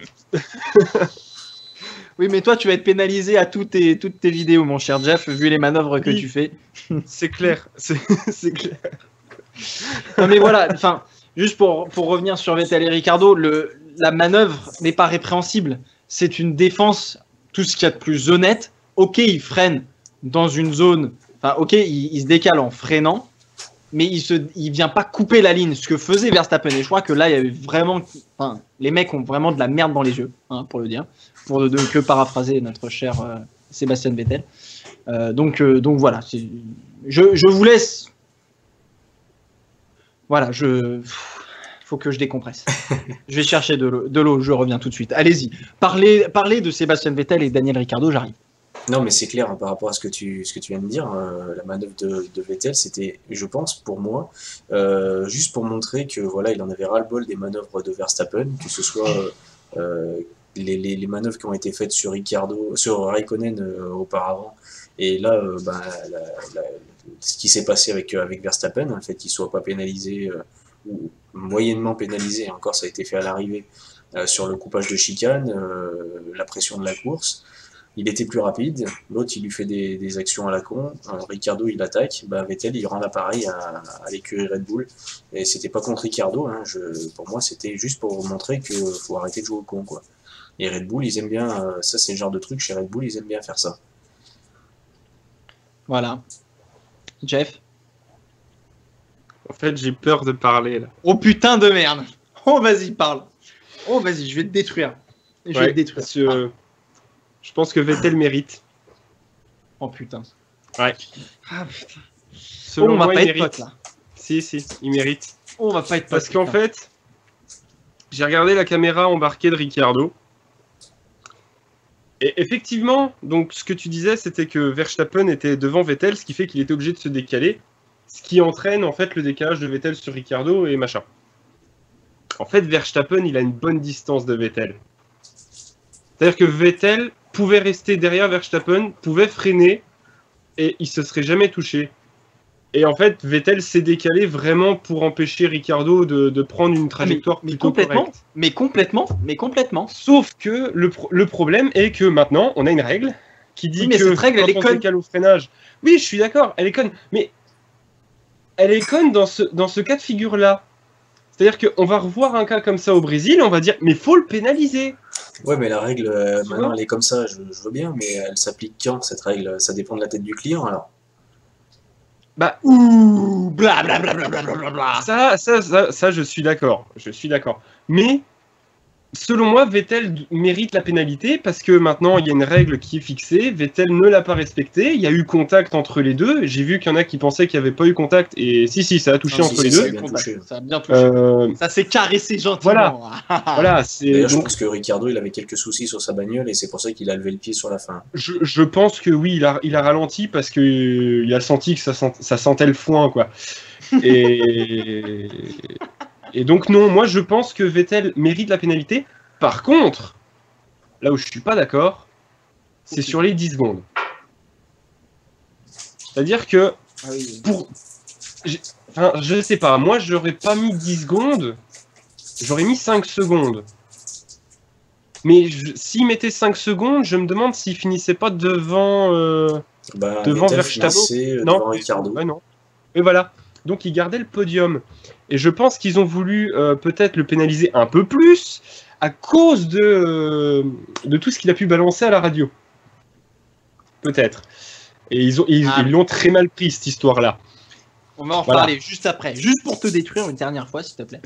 Oui, mais toi, tu vas être pénalisé à toutes tes vidéos, mon cher Jeff, vu les manœuvres que tu fais. C'est clair, c'est clair. Non, mais voilà, juste pour revenir sur Vettel et Ricciardo, la manœuvre n'est pas répréhensible. C'est une défense, tout ce qu'il y a de plus honnête. Ok, il freine dans une zone, ok, il se décale en freinant, mais il vient pas couper la ligne, ce que faisait Verstappen. Et je crois que là, il y avait vraiment, les mecs ont vraiment de la merde dans les yeux, hein, pour le dire, pour que paraphraser notre cher Sébastien Vettel. Donc voilà, je vous laisse. Voilà, faut que je décompresse. Je vais chercher de l'eau, je reviens tout de suite. Allez-y, parlez de Sébastien Vettel et Daniel Ricciardo, j'arrive. Non, mais c'est clair, hein, par rapport à ce que tu viens de dire, la manœuvre de Vettel, c'était, je pense, pour moi, juste pour montrer que voilà, il en avait ras-le-bol des manœuvres de Verstappen, que ce soit les manœuvres qui ont été faites sur Raikkonen auparavant, et là, ce qui s'est passé avec Verstappen, le fait qu'il soit pas pénalisé ou moyennement pénalisé, encore ça a été fait à l'arrivée sur le coupage de chicane, la pression de la course. Il était plus rapide, l'autre il lui fait des actions à la con, Ricciardo il attaque, Vettel il rend l'appareil à l'écurie Red Bull, et c'était pas contre Ricciardo, hein, pour moi c'était juste pour montrer qu'il faut arrêter de jouer au con, quoi. Et Red Bull ils aiment bien, ça c'est le genre de truc chez Red Bull, ils aiment bien faire ça. Voilà. Jeff? En fait j'ai peur de parler là. Oh putain de merde. Oh vas-y parle. Oh vas-y, je vais te détruire. Je vais te détruire. Je pense que Vettel mérite. Oh putain. Ouais. Ah putain. Selon on va moi, pas il être mérite. potes là. Si, il mérite. On va pas être potes. Parce qu'en fait, j'ai regardé la caméra embarquée de Ricciardo. Et effectivement, donc ce que tu disais, c'était que Verstappen était devant Vettel, ce qui fait qu'il était obligé de se décaler. Ce qui entraîne en fait le décalage de Vettel sur Ricciardo et machin. En fait, Verstappen, il a une bonne distance de Vettel. C'est-à-dire que Vettel pouvait rester derrière Verstappen, pouvait freiner, et il se serait jamais touché. Et en fait, Vettel s'est décalé vraiment pour empêcher Ricciardo de prendre une trajectoire plutôt correcte. Mais complètement. Sauf que le problème est que maintenant, on a une règle qui dit que cette règle, quand on se décale au freinage... Oui, je suis d'accord, elle est conne. Mais elle est conne dans ce cas de figure-là. C'est-à-dire qu'on va revoir un cas comme ça au Brésil, on va dire, mais faut le pénaliser. Ouais, mais la règle, maintenant, elle est comme ça, je veux bien, mais elle s'applique quand, cette règle? Ça dépend de la tête du client, alors. Blablabla. Ça, je suis d'accord. Mais selon moi, Vettel mérite la pénalité parce que maintenant il y a une règle qui est fixée. Vettel ne l'a pas respectée. Il y a eu contact entre les deux. J'ai vu qu'il y en a qui pensaient qu'il n'y avait pas eu contact. Et si, ça a touché entre les deux. Ça a bien touché. Ça s'est caressé gentiment. Voilà. D'ailleurs, je pense que Ricciardo, il avait quelques soucis sur sa bagnole et c'est pour ça qu'il a levé le pied sur la fin. Je pense que oui, il a ralenti parce qu'il a senti que ça sentait le foin, quoi. Et donc non, moi je pense que Vettel mérite la pénalité. Par contre, là où je suis pas d'accord, c'est sur les 10 secondes. C'est-à-dire que je sais pas, moi j'aurais pas mis 10 secondes, j'aurais mis 5 secondes. Mais s'il mettait 5 secondes, je me demande s'il finissait pas devant Verstappen. Devant Ricciardo. Ouais, non. Et voilà. Donc il gardait le podium. Et je pense qu'ils ont voulu peut-être le pénaliser un peu plus à cause de tout ce qu'il a pu balancer à la radio. Peut-être. Et ils l'ont très mal pris, cette histoire-là. On va en reparler juste après. Juste pour te détruire une dernière fois, s'il te plaît.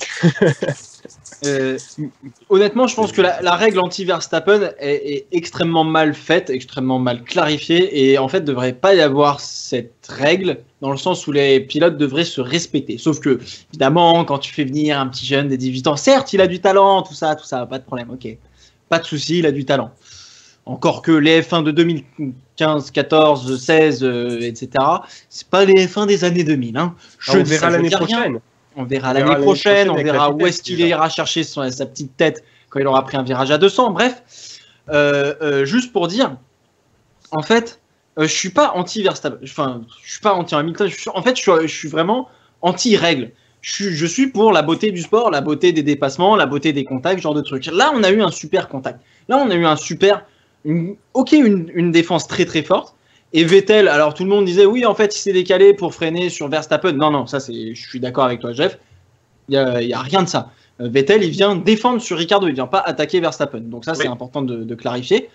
Honnêtement, je pense que la règle anti-Verstappen est extrêmement mal faite, extrêmement mal clarifiée. Et en fait, il ne devrait pas y avoir cette règle dans le sens où les pilotes devraient se respecter. Sauf que, évidemment, quand tu fais venir un petit jeune de 18 ans, certes, il a du talent, tout ça, pas de problème, ok. Pas de souci, il a du talent. Encore que les F1 de 2015, 14, 16, etc., c'est pas les F1 des années 2000. Hein. On verra l'année prochaine. On verra l'année prochaine, on verra où est-ce qu'il ira chercher sa petite tête quand il aura pris un virage à 200. Bref, juste pour dire, en fait, je suis pas anti-Verstappen. Enfin, je suis pas anti-Hamilton. Je suis vraiment anti-règle. Je suis pour la beauté du sport, la beauté des dépassements, la beauté des contacts, ce genre de trucs. Là, on a eu un super contact. Là, on a eu un super... une défense très très forte. Et Vettel, alors tout le monde disait oui, en fait, il s'est décalé pour freiner sur Verstappen. Non, ça je suis d'accord avec toi, Jeff. Il y a rien de ça. Vettel, il vient défendre sur Ricciardo, il vient pas attaquer Verstappen. Donc ça, c'est important de clarifier.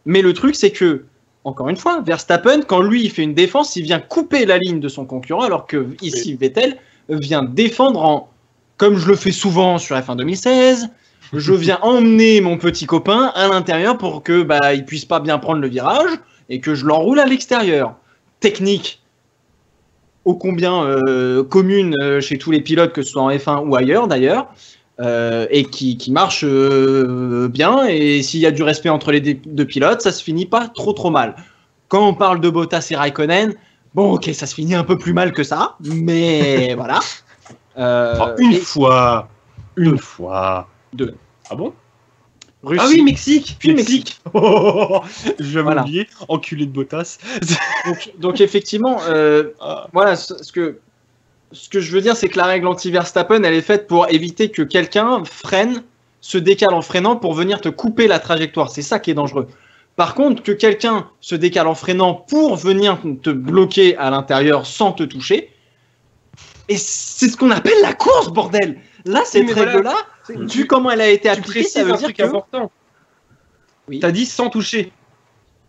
Mais le truc, c'est que, encore une fois, Verstappen, quand lui, il fait une défense, il vient couper la ligne de son concurrent, alors que ici, Vettel vient défendre comme je le fais souvent sur F1 2016. Je viens emmener mon petit copain à l'intérieur pour que il puisse pas bien prendre le virage et que je l'enroule à l'extérieur. Technique ô combien commune chez tous les pilotes, que ce soit en F1 ou ailleurs d'ailleurs, et qui marche bien. Et s'il y a du respect entre les deux pilotes, ça se finit pas trop mal. Quand on parle de Bottas et Raikkonen, bon ok, ça se finit un peu plus mal que ça, mais voilà. Une fois. Deux. Ah bon? Russie. Ah oui, Mexique. Puis Mexique. Je vais oublier, enculé de Bottas. donc effectivement, voilà, ce que je veux dire, c'est que la règle anti-Verstappen, elle est faite pour éviter que quelqu'un se décale en freinant pour venir te couper la trajectoire. C'est ça qui est dangereux. Par contre, que quelqu'un se décale en freinant pour venir te bloquer à l'intérieur sans te toucher, et c'est ce qu'on appelle la course, bordel. Là, cette règle-là, vu comment elle a été appliquée, ça veut dire que... important. Oui. T'as dit sans toucher.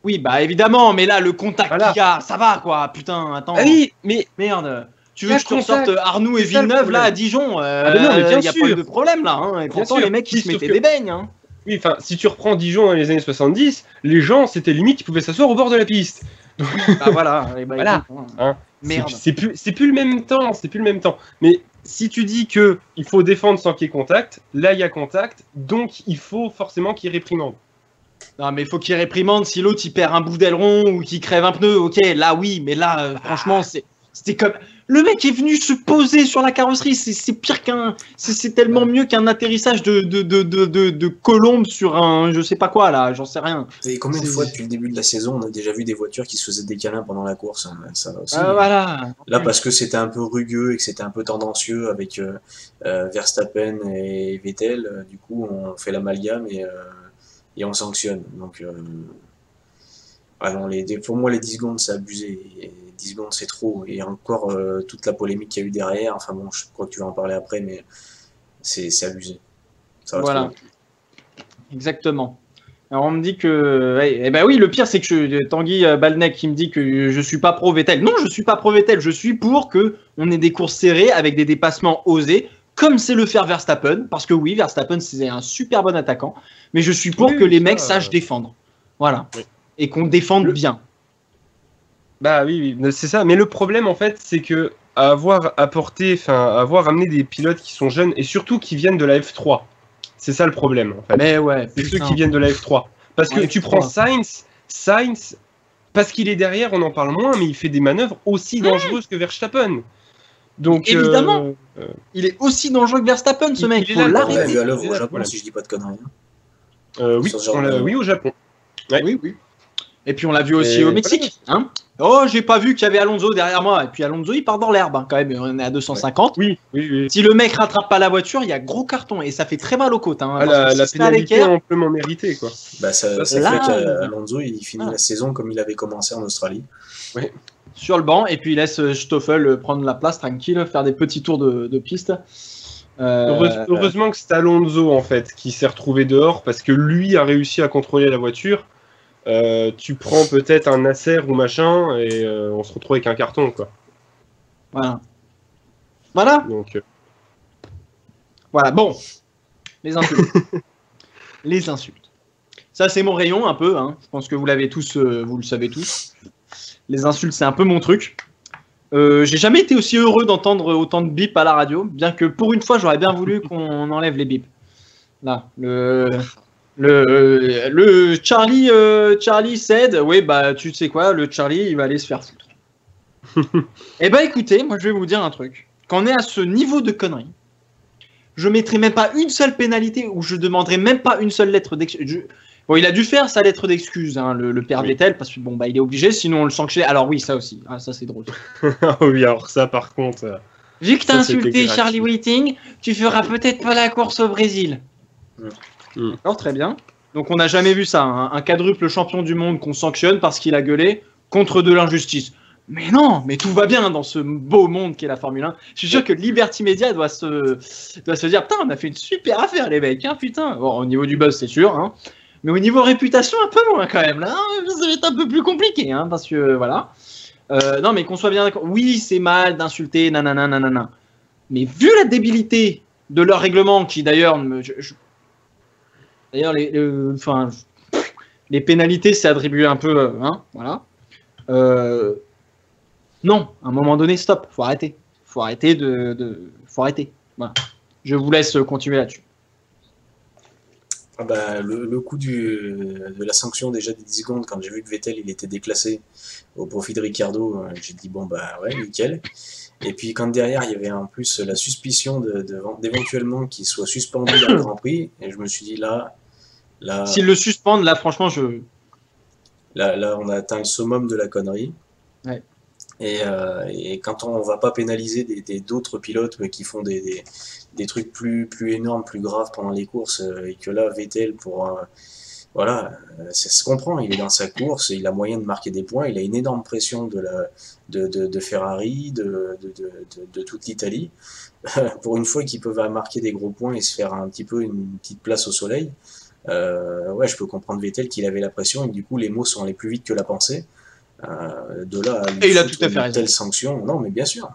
Oui, évidemment, mais là, le contact qu'il y a, ça va, quoi. Putain, attends. Ah oui, mais... Merde. Tu veux que je te ressorte Arnoux et Villeneuve, là, à Dijon il n'y a pas eu de problème, là. Hein. Et pourtant, les mecs, ils se mettaient des beignes. Hein. Oui, enfin, si tu reprends Dijon dans les années 70, les gens, c'était limite, ils pouvaient s'asseoir au bord de la piste. Donc... voilà. Voilà. Hein. Merde. C'est plus le même temps. Mais si tu dis que il faut défendre sans qu'il y ait contact, là il y a contact, donc il faut forcément qu'il réprimande. Non, mais il faut qu'il réprimande si l'autre il perd un bout d'aileron ou qu'il crève un pneu. Ok, là oui, mais là franchement c'était comme le mec est venu se poser sur la carrosserie. C'est pire c'est tellement mieux qu'un atterrissage de colombe sur un je sais pas quoi là, j'en sais rien. Et combien de fois depuis le début de la saison on a déjà vu des voitures qui se faisaient des câlins pendant la course, hein, ça aussi. Voilà. Là parce que c'était un peu rugueux et que c'était un peu tendancieux avec Verstappen et Vettel, du coup on fait l'amalgame et on sanctionne. Donc non, pour moi les 10 secondes c'est abusé. Et 10 secondes c'est trop. Et encore toute la polémique qu'il y a eu derrière, enfin bon, je crois que tu vas en parler après, mais c'est abusé. Ça va voilà. trop. Exactement. Alors on me dit que... oui, le pire c'est que Tanguy Balnec qui me dit que je suis pas pro Vettel. Non, je suis pas pro Vettel, je suis pour qu'on ait des courses serrées avec des dépassements osés, comme c'est le faire Verstappen, parce que oui, Verstappen c'est un super bon attaquant, mais je suis pour que les mecs sachent défendre. Voilà. Oui. Et qu'on défende bien. Bah oui, c'est ça. Mais le problème, en fait, c'est que avoir amené des pilotes qui sont jeunes et surtout qui viennent de la F3. C'est ça le problème, en fait. Mais ouais. C'est ceux qui viennent de la F3. Parce que tu prends Sainz, parce qu'il est derrière, on en parle moins, mais il fait des manœuvres aussi dangereuses que Verstappen. Donc, évidemment, il est aussi dangereux que Verstappen, ce mec. Il faut l'arrêter. Vu à l'œuvre au Japon, si je dis pas de conneries. Oui, au Japon. Ouais. Oui. Et puis on l'a vu aussi au Mexique. Hein, oh, j'ai pas vu qu'il y avait Alonso derrière moi. Et puis Alonso, il part dans l'herbe, quand même. On est à 250. Oui. Si le mec rattrape pas la voiture, il y a gros carton. Et ça fait très mal aux côtes. Hein, la pénalité est amplement méritée, quoi. Bah, ça fait qu'Alonso, il finit la saison comme il avait commencé en Australie. Oui. Sur le banc. Et puis il laisse Stoffel prendre la place tranquille, faire des petits tours de piste. Heureusement que c'est Alonso, en fait, qui s'est retrouvé dehors parce que lui a réussi à contrôler la voiture. Tu prends peut-être un Nasser ou machin et on se retrouve avec un carton, quoi. Voilà. Donc, voilà. Bon, les insultes. Les insultes. Ça, c'est mon rayon un peu. Hein. Je pense que vous l'avez tous, vous le savez tous. Les insultes, c'est un peu mon truc. J'ai jamais été aussi heureux d'entendre autant de bips à la radio, bien que pour une fois, j'aurais bien voulu qu'on enlève les bips. Là, le Charlie said, oui, bah, tu sais quoi, le Charlie, il va aller se faire foutre. Eh ben, écoutez, moi, je vais vous dire un truc. Quand on est à ce niveau de conneries, je mettrai même pas une seule pénalité ou je demanderai même pas une seule lettre d'excuse. Bon, il a dû faire sa lettre d'excuse, hein, le père Vettel, parce que bon, bah, il est obligé, sinon on le sanctionne. Alors oui, ça aussi. Ah, ça, c'est drôle. Oui, alors ça, par contre. Vu que t'as insulté Charlie Whiting, tu feras peut-être pas la course au Brésil. Alors, très bien. Donc on n'a jamais vu ça, hein, un quadruple champion du monde qu'on sanctionne parce qu'il a gueulé contre de l'injustice. Mais non, mais tout va bien dans ce beau monde qu'est la Formule 1. Je suis sûr que Liberty Media doit se dire, putain, on a fait une super affaire les mecs, hein, putain. Bon, au niveau du buzz c'est sûr, hein, mais au niveau réputation un peu moins quand même. Là, ça va être un peu plus compliqué, hein, parce que voilà. Non, mais qu'on soit bien d'accord. Oui, c'est mal d'insulter, nanana. Mais vu la débilité de leur règlement, qui d'ailleurs D'ailleurs, les pénalités, c'est attribué un peu, hein, voilà. Non, à un moment donné, stop, faut arrêter. Faut arrêter faut arrêter. Voilà. Je vous laisse continuer là-dessus. Ah bah, le coup de la sanction déjà des 10 secondes, quand j'ai vu que Vettel il était déclassé au profit de Ricciardo, j'ai dit bon bah ouais, nickel. Et puis quand derrière il y avait en plus la suspicion d'éventuellement qu'il soit suspendu dans le Grand Prix, et je me suis dit là s'ils le suspendent, là franchement là on a atteint le summum de la connerie. Ouais. Et quand on va pas pénaliser d'autres pilotes qui font des trucs plus énormes, plus graves pendant les courses, et que là Vettel voilà, ça se comprend, il est dans sa course, il a moyen de marquer des points, il a une énorme pression de Ferrari, de toute l'Italie. Pour une fois qu'ils peuvent marquer des gros points et se faire un petit peu une petite place au soleil, ouais, je peux comprendre Vettel qu'il avait la pression et que du coup les mots sont allés plus vite que la pensée. De là à il a tout à fait raison. Telle sanction, non mais bien sûr,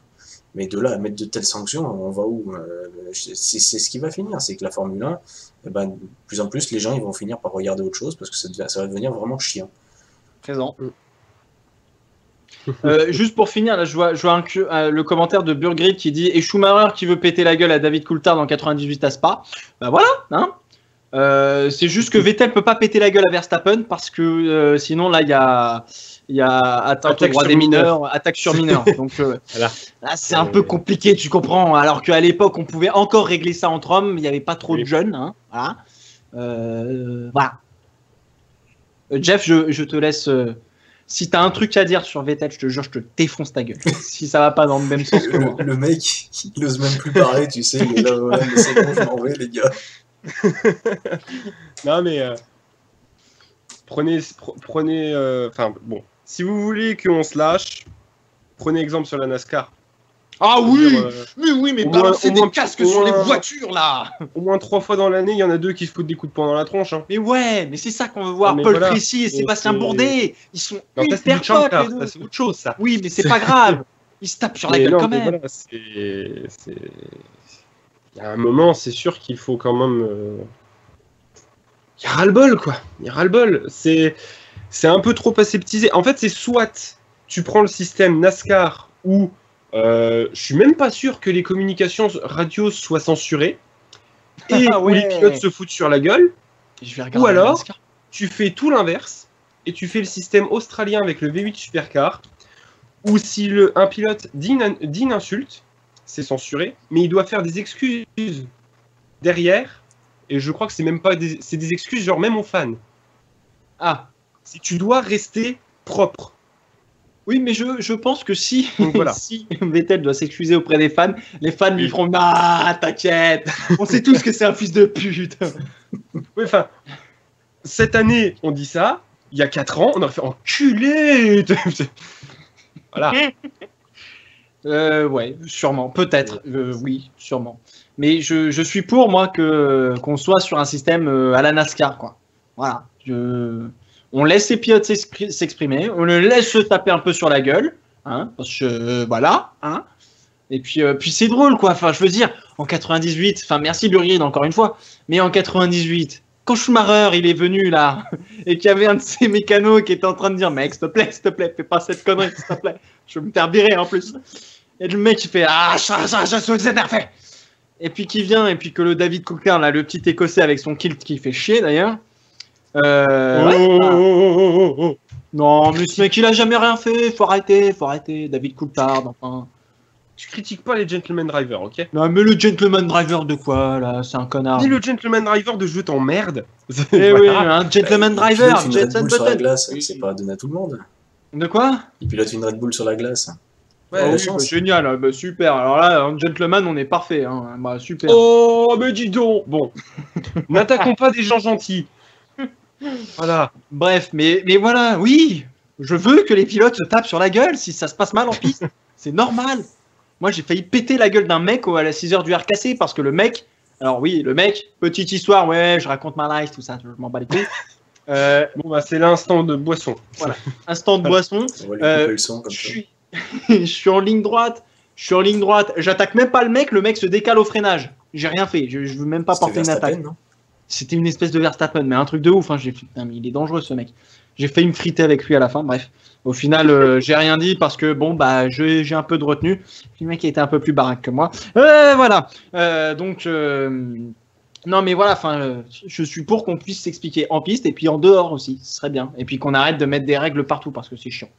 mais de là à mettre de telles sanctions, on va où? C'est ce qui va finir, c'est que la Formule 1, de plus en plus les gens ils vont finir par regarder autre chose parce que ça va devenir vraiment chiant. Présent. Juste pour finir, là, je vois le commentaire de Burgrid qui dit et Schumacher qui veut péter la gueule à David Coulthard en 98 à Spa. Bah voilà, hein. C'est juste que Vettel peut pas péter la gueule à Verstappen parce que sinon là il y a atteinte au droit des mineurs, attaque sur mineurs. Donc voilà. Là c'est un peu compliqué, tu comprends. Alors qu'à l'époque on pouvait encore régler ça entre hommes, il n'y avait pas trop de jeunes. Hein, voilà. Voilà. Jeff, je te laisse. Si t'as un truc à dire sur Vettel, je te jure, je te défonce ta gueule. Si ça va pas dans le même sens que moi. Le mec, il n'ose même plus parler, tu sais. Il est là, ouais, mais c'est bon, je m'en vais, les gars. Non mais prenez enfin bon, si vous voulez qu'on se lâche, prenez exemple sur la NASCAR. Ah oui, mais balancer des casques sur les voitures là. Au moins 3 fois dans l'année, il y en a 2 qui se foutent des coups de poing dans la tronche. Hein. Mais ouais, mais c'est ça qu'on veut voir. Paul Tracy et Sébastien Bourdet, ils sont hyper potes les deux. C'est autre chose ça. Oui, mais c'est pas grave. Ils se tapent sur la gueule quand même. Voilà, Il y a un moment, c'est sûr qu'il faut quand même... Il y a ras-le-bol, quoi. Il y a ras-le-bol. C'est un peu trop aseptisé. En fait, c'est soit tu prends le système NASCAR où je suis même pas sûr que les communications radio soient censurées et où les pilotes se foutent sur la gueule. Je vais regarder ou alors, NASCAR. tu fais tout l'inverse et tu fais le système australien avec le V8 Supercar où si un pilote dit une insulte, c'est censuré, mais il doit faire des excuses derrière. Et je crois que c'est même pas c'est des excuses genre même aux fans. Ah, Si tu dois rester propre. oui, mais je pense que si, Donc voilà. si Vettel doit s'excuser auprès des fans, les fans lui feront ah, t'inquiète, on sait tous que c'est un fils de pute. Oui, enfin, cette année, on dit ça. Il y a 4 ans, on aurait fait enculé. Voilà. Ouais, sûrement, peut-être, oui, sûrement. Mais je suis pour, moi, qu'on soit sur un système à la NASCAR, quoi. Voilà. On laisse les pilotes s'exprimer, on le laisse se taper un peu sur la gueule, hein, parce que, voilà, hein. Et puis c'est drôle, quoi. Enfin, je veux dire, en 98, enfin, merci Burgrid encore une fois, mais en 98, quand Schumacher, il est venu, là, et qu'il y avait un de ses mécanos qui était en train de dire, mec, s'il te plaît, fais pas cette connerie, s'il te plaît. Je vais me faire virer, en plus. Et le mec, il fait, ah, je suis énervé. Et puis qui vient, et puis que le David Coulthard, là, le petit écossais avec son kilt qui fait chier, d'ailleurs. Non, mais ce mec, il a jamais rien fait. Faut arrêter, David Coulthard, enfin. Je critique pas les gentleman drivers, ok? Non, mais le gentleman driver de quoi, là? C'est un connard. Dis le gentleman driver de jeu t'emmerde. Eh oui, un gentleman driver, Il pilote une Red Jensen Bull sur la Button. glace, c'est pas donné à tout le monde. De quoi? Il pilote une Red Bull sur la glace. Ouais, Oh la oui, chance. bah, génial, bah, super. Alors là, un gentleman, on est parfait, hein. Bah, super. Oh, mais dis donc. Bon, n'attaquons pas des gens gentils. Voilà. Bref, mais voilà, oui, je veux que les pilotes se tapent sur la gueule si ça se passe mal en piste. C'est normal. Moi, j'ai failli péter la gueule d'un mec à la 6h du RKC parce que le mec, alors oui, le mec, petite histoire, ouais, je raconte ma life, tout ça, je m'en bats les couilles. Bon, bah, c'est l'instant de boisson. Voilà, instant de boisson. On va lui couper le son comme Je ça. suis... je suis en ligne droite. J'attaque même pas le mec se décale au freinage. J'ai rien fait. Je veux même pas C'était porter une attaque. Verstappen, non? C'était une espèce de Verstappen, mais un truc de ouf. Hein. J'ai fait... Putain, mais il est dangereux ce mec. J'ai failli me friter avec lui à la fin. Bref, au final, j'ai rien dit parce que bon, bah, j'ai un peu de retenue. Puis le mec était un peu plus baraque que moi. Voilà. Non, mais voilà. Enfin, je suis pour qu'on puisse s'expliquer en piste et puis en dehors aussi. Ce serait bien. Et puis qu'on arrête de mettre des règles partout parce que c'est chiant.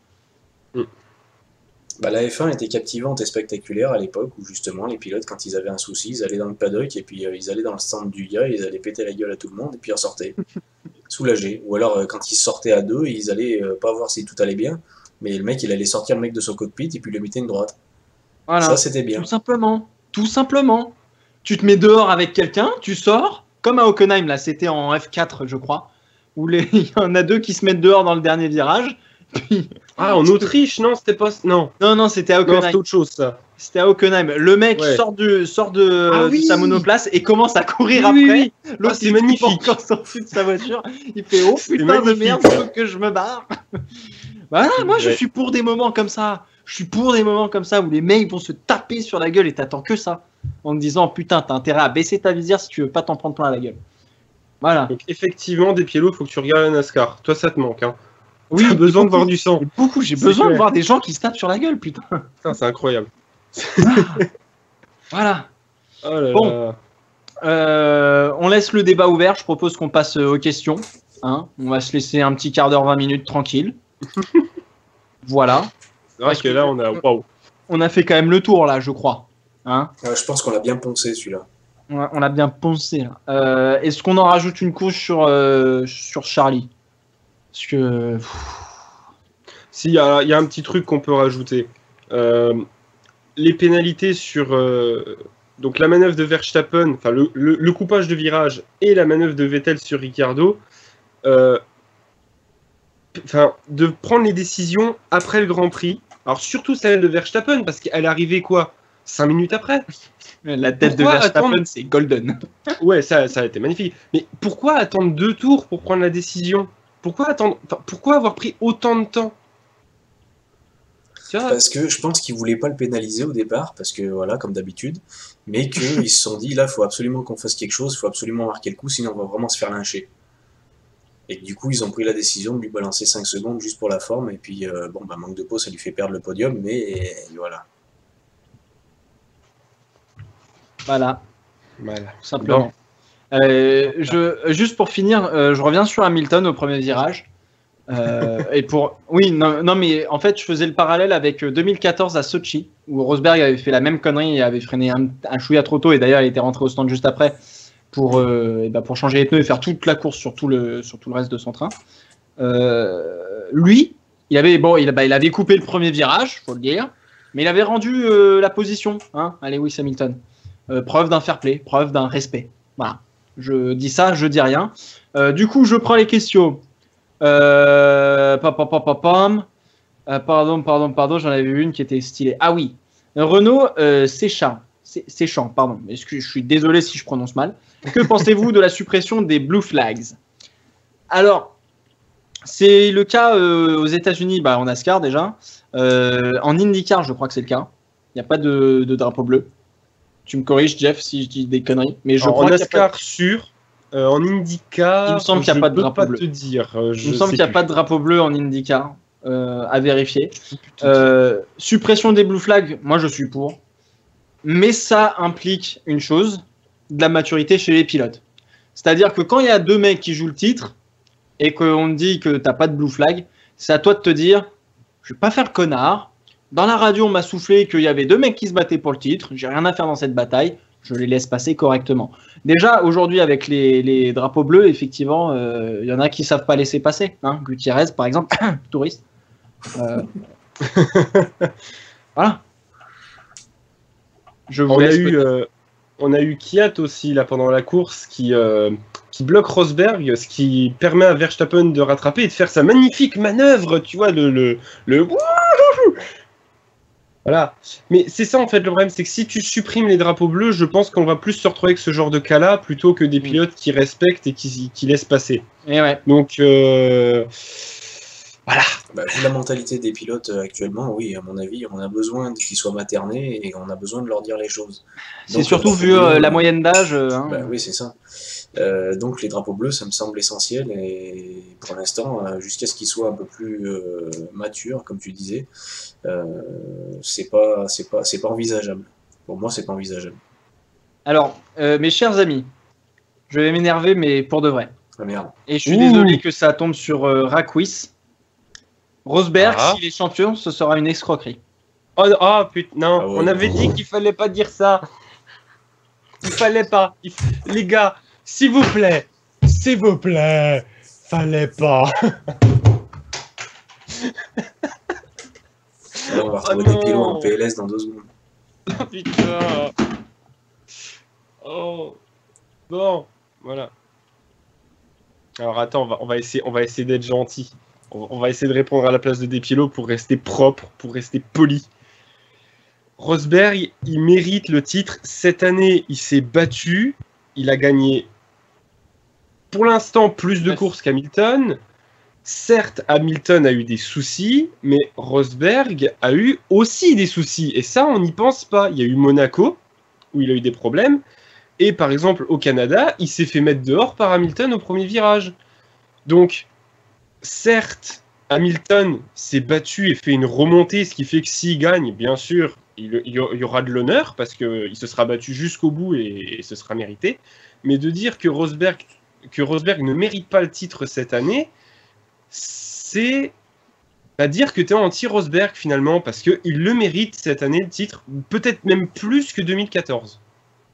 Bah, la F1 était captivante et spectaculaire à l'époque où justement les pilotes, quand ils avaient un souci, ils allaient dans le paddock et puis ils allaient dans le stand du gars, ils allaient péter la gueule à tout le monde et puis ils ressortaient, soulagés. Ou alors quand ils sortaient à deux, ils allaient pas voir si tout allait bien, mais le mec il allait sortir le mec de son cockpit et puis lui mettre une droite. Voilà. Ça c'était bien. Tout simplement. Tu te mets dehors avec quelqu'un, tu sors, comme à Hockenheim, là, c'était en F4, je crois, où il y en a deux qui se mettent dehors dans le dernier virage. Puis... Ah, en Autriche, non, c'était pas... Non, Non, c'était à non Hockenheim. c'était autre chose, ça. C'était à Hockenheim. Le mec Ouais. sort de oui. sa monoplace et commence à courir Oui, après. oui. L'autre, Ah, c'est il magnifique. Quand sorti de sa voiture, il fait oh C'est putain de magnifique. merde, faut que je me barre. Voilà, moi je Ouais. suis pour des moments comme ça. Je suis pour des moments comme ça où les mecs vont se taper sur la gueule et t'attends que ça. En te disant putain, t'as intérêt à baisser ta visière si tu veux pas t'en prendre plein la gueule. Voilà. Donc, effectivement, des pieds lourds, faut que tu regardes la NASCAR. Toi, ça te manque, hein. Oui, T'as besoin de beaucoup. voir du sang. J'ai C'est besoin de clair. voir des gens qui se tapent sur la gueule, putain. Putain, c'est incroyable. Voilà. Oh là Bon. là. On laisse le débat ouvert. Je propose qu'on passe aux questions. Hein, on va se laisser un petit quart d'heure, 20 minutes tranquille. Voilà. C'est vrai Parce que que- là, on a... Waouh. On a fait quand même le tour là, je crois. Hein, Je pense qu'on l'a bien poncé celui-là. on a bien poncé. Là. Est-ce qu'on en rajoute une couche sur Charlie? Parce que Si, il y a un petit truc qu'on peut rajouter. Les pénalités sur donc la manœuvre de Verstappen, enfin le coupage de virage et la manœuvre de Vettel sur Ricciardo, de prendre les décisions après le Grand Prix. Alors surtout celle de Verstappen, parce qu'elle est arrivée quoi 5 minutes après. la tête Pourquoi de Verstappen, attendre c'est golden. Ouais, ça a été magnifique. Mais pourquoi attendre 2 tours pour prendre la décision? Pourquoi avoir pris autant de temps? Parce que je pense qu'ils voulaient pas le pénaliser au départ, parce que voilà, comme d'habitude, mais qu'ils se sont dit là, il faut absolument qu'on fasse quelque chose, il faut absolument marquer le coup, sinon on va vraiment se faire lyncher. Et du coup, ils ont pris la décision de lui balancer 5 secondes juste pour la forme, et puis manque de peau, ça lui fait perdre le podium, mais voilà. Voilà, Voilà. tout simplement. Juste pour finir, je reviens sur Hamilton au premier virage. Oui, non, mais en fait, je faisais le parallèle avec 2014 à Sochi, où Rosberg avait fait la même connerie et avait freiné un chouïa trop tôt, et d'ailleurs, il était rentré au stand juste après pour changer les pneus et faire toute la course sur tout le reste de son train. Lui, il avait coupé le premier virage, faut le dire, mais il avait rendu la position à Lewis Hamilton. Preuve d'un fair play, preuve d'un respect. Voilà. Je dis ça, je dis rien. Du coup, je prends les questions. Pardon, j'en avais une qui était stylée. Ah oui, Renaud Séchant, pardon. Je suis désolé si je prononce mal. Que pensez-vous de la suppression des blue flags? Alors, c'est le cas aux États-Unis, en NASCAR déjà. En IndyCar, je crois que c'est le cas. Il n'y a pas de drapeau bleu. Tu me corriges, Jeff, si je dis des conneries. Mais je crois en NASCAR sûr. En IndyCar, il me semble qu'il n'y a pas de drapeau bleu. Il me semble qu'il n'y a pas de drapeau bleu en IndyCar. À vérifier. Suppression des blue flags, moi je suis pour. Mais ça implique une chose, de la maturité chez les pilotes. C'est-à-dire que quand il y a deux mecs qui jouent le titre et qu'on te dit que t'as pas de blue flag, c'est à toi de te dire, je vais pas faire le connard. Dans la radio, on m'a soufflé qu'il y avait deux mecs qui se battaient pour le titre. J'ai rien à faire dans cette bataille. Je les laisse passer correctement. Déjà, aujourd'hui, avec les drapeaux bleus, effectivement, y en a qui savent pas laisser passer. Gutiérrez, par exemple, touriste. Voilà. On a eu Kiat aussi là pendant la course qui bloque Rosberg, ce qui permet à Verstappen de rattraper et de faire sa magnifique manœuvre, tu vois, le voilà. Mais c'est ça en fait le problème, c'est que si tu supprimes les drapeaux bleus, je pense qu'on va plus se retrouver avec ce genre de cas-là plutôt que des pilotes qui respectent et qui laissent passer. Et ouais. Donc voilà. Vu la mentalité des pilotes actuellement, oui, à mon avis, on a besoin qu'ils soient maternés et on a besoin de leur dire les choses. C'est surtout vu la moyenne d'âge. Oui, c'est ça. Donc les drapeaux bleus, ça me semble essentiel et pour l'instant, jusqu'à ce qu'ils soient un peu plus matures, comme tu disais, c'est pas envisageable. Pour moi, c'est pas envisageable. Alors, mes chers amis, je vais m'énerver, mais pour de vrai. Ah merde. Et je suis désolé que ça tombe sur Raquis. Rosberg, s'il est champion, ce sera une escroquerie. Oh putain, non, on avait dit qu'il fallait pas dire ça. Il fallait pas. Les gars, s'il vous plaît, fallait pas. Là, on va retrouver des pilotes en PLS dans 2 secondes. Oh putain. Oh. Bon, voilà. Alors attends, on va essayer d'être gentil. On va essayer de répondre à la place de Despiello pour rester propre, pour rester poli. Rosberg, il mérite le titre. Cette année, il s'est battu. Il a gagné, pour l'instant, plus de courses qu'Hamilton. Certes, Hamilton a eu des soucis, mais Rosberg a eu aussi des soucis. Et ça, on n'y pense pas. Il y a eu Monaco, où il a eu des problèmes. Et par exemple, au Canada, il s'est fait mettre dehors par Hamilton au premier virage. Donc, certes, Hamilton s'est battu et fait une remontée, ce qui fait que s'il gagne, bien sûr, il y aura de l'honneur, parce qu'il se sera battu jusqu'au bout et ce sera mérité. Mais de dire que Rosberg ne mérite pas le titre cette année, c'est à dire que tu es anti-Rosberg finalement, parce qu'il le mérite cette année, le titre, peut-être même plus que 2014.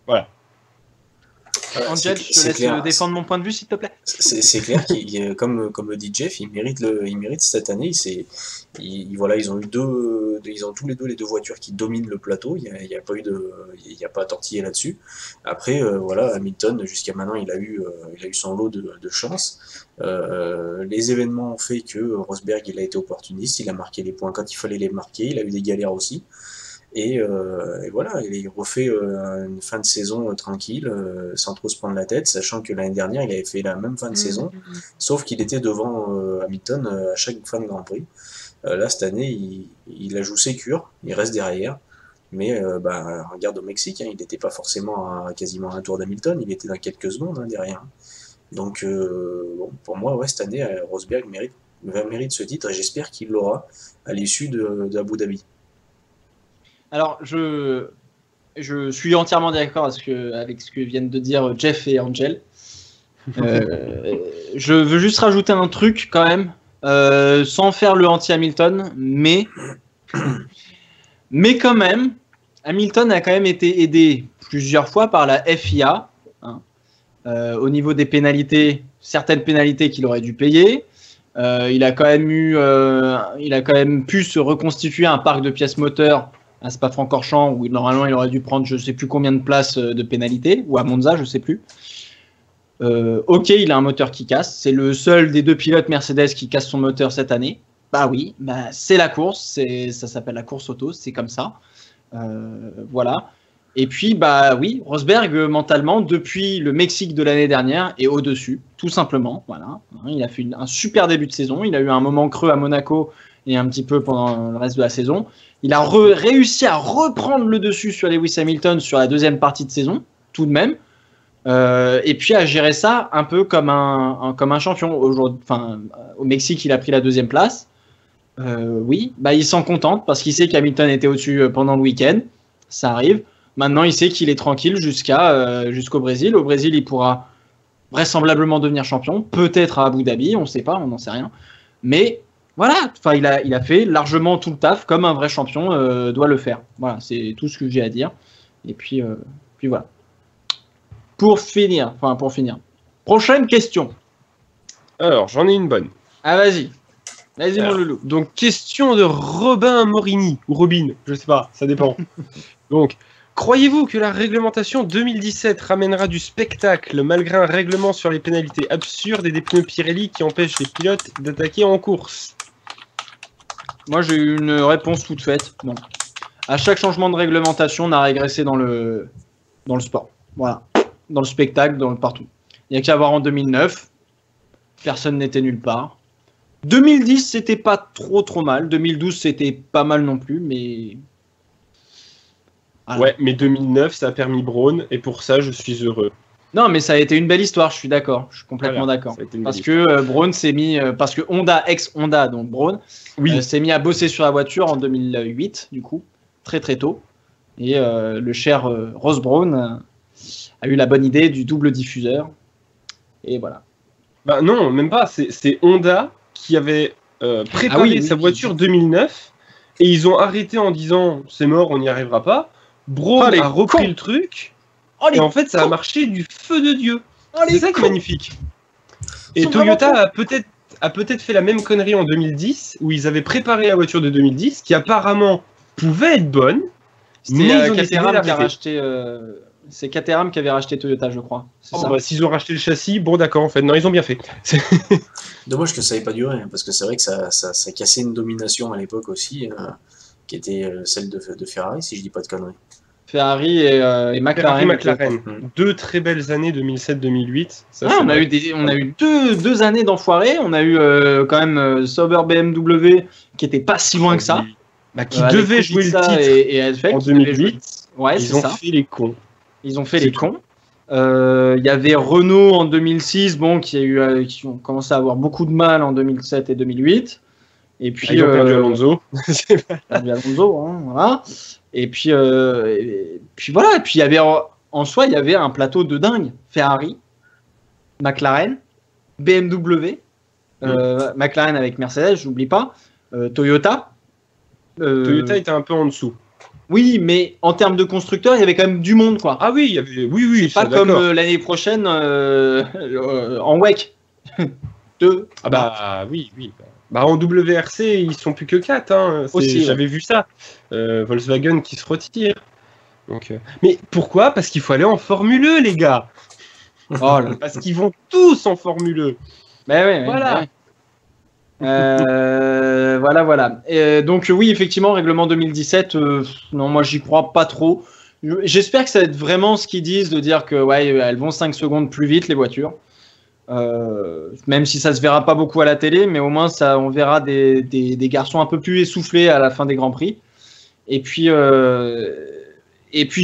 Voilà. Angel, je te laisse défendre mon point de vue, s'il te plaît. C'est clair comme le dit Jeff, il mérite cette année. Ils ont tous les deux voitures qui dominent le plateau. Il y a pas à tortiller là-dessus. Après, Hamilton jusqu'à maintenant, il a eu son lot de chance. Les événements ont fait que Rosberg, il a été opportuniste, il a marqué les points quand il fallait les marquer. Il a eu des galères aussi. Et voilà, il refait une fin de saison tranquille, sans trop se prendre la tête, sachant que l'année dernière, il avait fait la même fin de saison, sauf qu'il était devant Hamilton à chaque fin de Grand Prix. Là, cette année, il a joué sécure, il reste derrière. Mais regarde au Mexique, hein, il n'était pas forcément à quasiment un tour d'Hamilton, il était dans quelques secondes hein, derrière. Donc, pour moi, ouais, cette année, Rosberg mérite ce titre et j'espère qu'il l'aura à l'issue d'Abu Dhabi. Alors, je suis entièrement d'accord avec ce que viennent de dire Jeff et Angel. Je veux juste rajouter un truc quand même, sans faire le anti-Hamilton, mais quand même, Hamilton a quand même été aidé plusieurs fois par la FIA, hein, au niveau des pénalités, certaines pénalités qu'il aurait dû payer. Il a quand même pu se reconstituer un parc de pièces moteurs à Spa-Francorchamps où normalement il aurait dû prendre je ne sais plus combien de places de pénalité, ou à Monza, je ne sais plus. Ok, il a un moteur qui casse. C'est le seul des 2 pilotes Mercedes qui casse son moteur cette année. Bah oui, c'est la course. Ça s'appelle la course auto, c'est comme ça. Voilà. Et puis, oui, Rosberg, mentalement, depuis le Mexique de l'année dernière, est au-dessus, tout simplement. Voilà. Il a fait un super début de saison. Il a eu un moment creux à Monaco et un petit peu pendant le reste de la saison. Il a réussi à reprendre le dessus sur Lewis Hamilton sur la deuxième partie de saison, tout de même. Et puis à gérer ça un peu comme un champion. Au Mexique, il a pris la 2e place. Oui, il s'en contente parce qu'il sait qu'Hamilton était au-dessus pendant le week-end. Ça arrive. Maintenant, il sait qu'il est tranquille jusqu'au Brésil. Au Brésil, il pourra vraisemblablement devenir champion. Peut-être à Abu Dhabi, on ne sait pas, on n'en sait rien. Mais voilà, il a fait largement tout le taf comme un vrai champion doit le faire. Voilà, c'est tout ce que j'ai à dire. Et puis voilà. Pour finir. Prochaine question. Alors, j'en ai une bonne. Ah, vas-y. Vas-y, mon loulou. Donc, question de Robin Morini, ou Robin, je sais pas, ça dépend. Donc, croyez-vous que la réglementation 2017 ramènera du spectacle malgré un règlement sur les pénalités absurdes et des pneus Pirelli qui empêchent les pilotes d'attaquer en course? Moi, j'ai eu une réponse toute faite. Non. À chaque changement de réglementation, on a régressé dans le sport. Voilà. Dans le spectacle, partout. Il n'y a qu'à voir en 2009. Personne n'était nulle part. 2010, c'était pas trop mal. 2012, c'était pas mal non plus, mais... Voilà. Ouais, mais 2009, ça a permis Braun, et pour ça, je suis heureux. Non, mais ça a été une belle histoire, je suis d'accord. Je suis complètement d'accord. Parce que Braun s'est mis... parce que Honda, ex-Honda, donc Braun, s'est mis à bosser sur la voiture en 2008, du coup, très tôt. Et le cher Ross Braun a eu la bonne idée du double diffuseur. Et voilà. Non, même pas. C'est Honda qui avait préparé sa voiture 2009 et ils ont arrêté en disant c'est mort, on n'y arrivera pas. Braun a repris le truc et en fait ça a marché du feu de Dieu. C'est ça qui est magnifique. Et Toyota a peut-être fait la même connerie en 2010 où ils avaient préparé la voiture de 2010 qui apparemment pouvait être bonne. Mais ils ont décidé d'arrêter. C'est Caterham qui avait racheté Toyota, je crois. S'ils ont racheté le châssis, bon d'accord, en fait. Non, ils ont bien fait. Dommage que ça n'ait pas duré, hein, parce que c'est vrai que ça cassait une domination à l'époque aussi, qui était celle de Ferrari, si je dis pas de conneries. Ferrari et McLaren. McLaren. Deux très belles années, 2007-2008. On a eu deux années d'enfoirés. On a eu quand même Sauber BMW, qui était pas si loin que ça. Qui devait jouer le titre et en 2008. Ils ont fait les cons. Ils ont fait les cons. Il y avait Renault en 2006, qui ont commencé à avoir beaucoup de mal en 2007 et 2008. Et puis ils ont perdu Alonso. Voilà. Et puis voilà. Et puis il y avait il y avait un plateau de dingue. Ferrari, McLaren, BMW, McLaren avec Mercedes, je n'oublie pas, Toyota. Toyota était un peu en dessous. Oui, mais en termes de constructeurs, il y avait quand même du monde, quoi. Ah oui, il y avait. Oui. C'est pas comme l'année prochaine en WEC. Oui. En WRC, ils sont plus que 4. Hein. J'avais vu ça. Volkswagen qui se retire. Donc, mais pourquoi? Parce qu'il faut aller en Formule E, les gars. Parce qu'ils vont tous en Formule E. Voilà. Ouais. Voilà. Et donc oui, effectivement, règlement 2017, non, moi j'y crois pas trop. J'espère que ça va être vraiment ce qu'ils disent, de dire que elles vont 5 secondes plus vite, les voitures. Même si ça se verra pas beaucoup à la télé, mais au moins on verra des garçons un peu plus essoufflés à la fin des Grands Prix. Et puis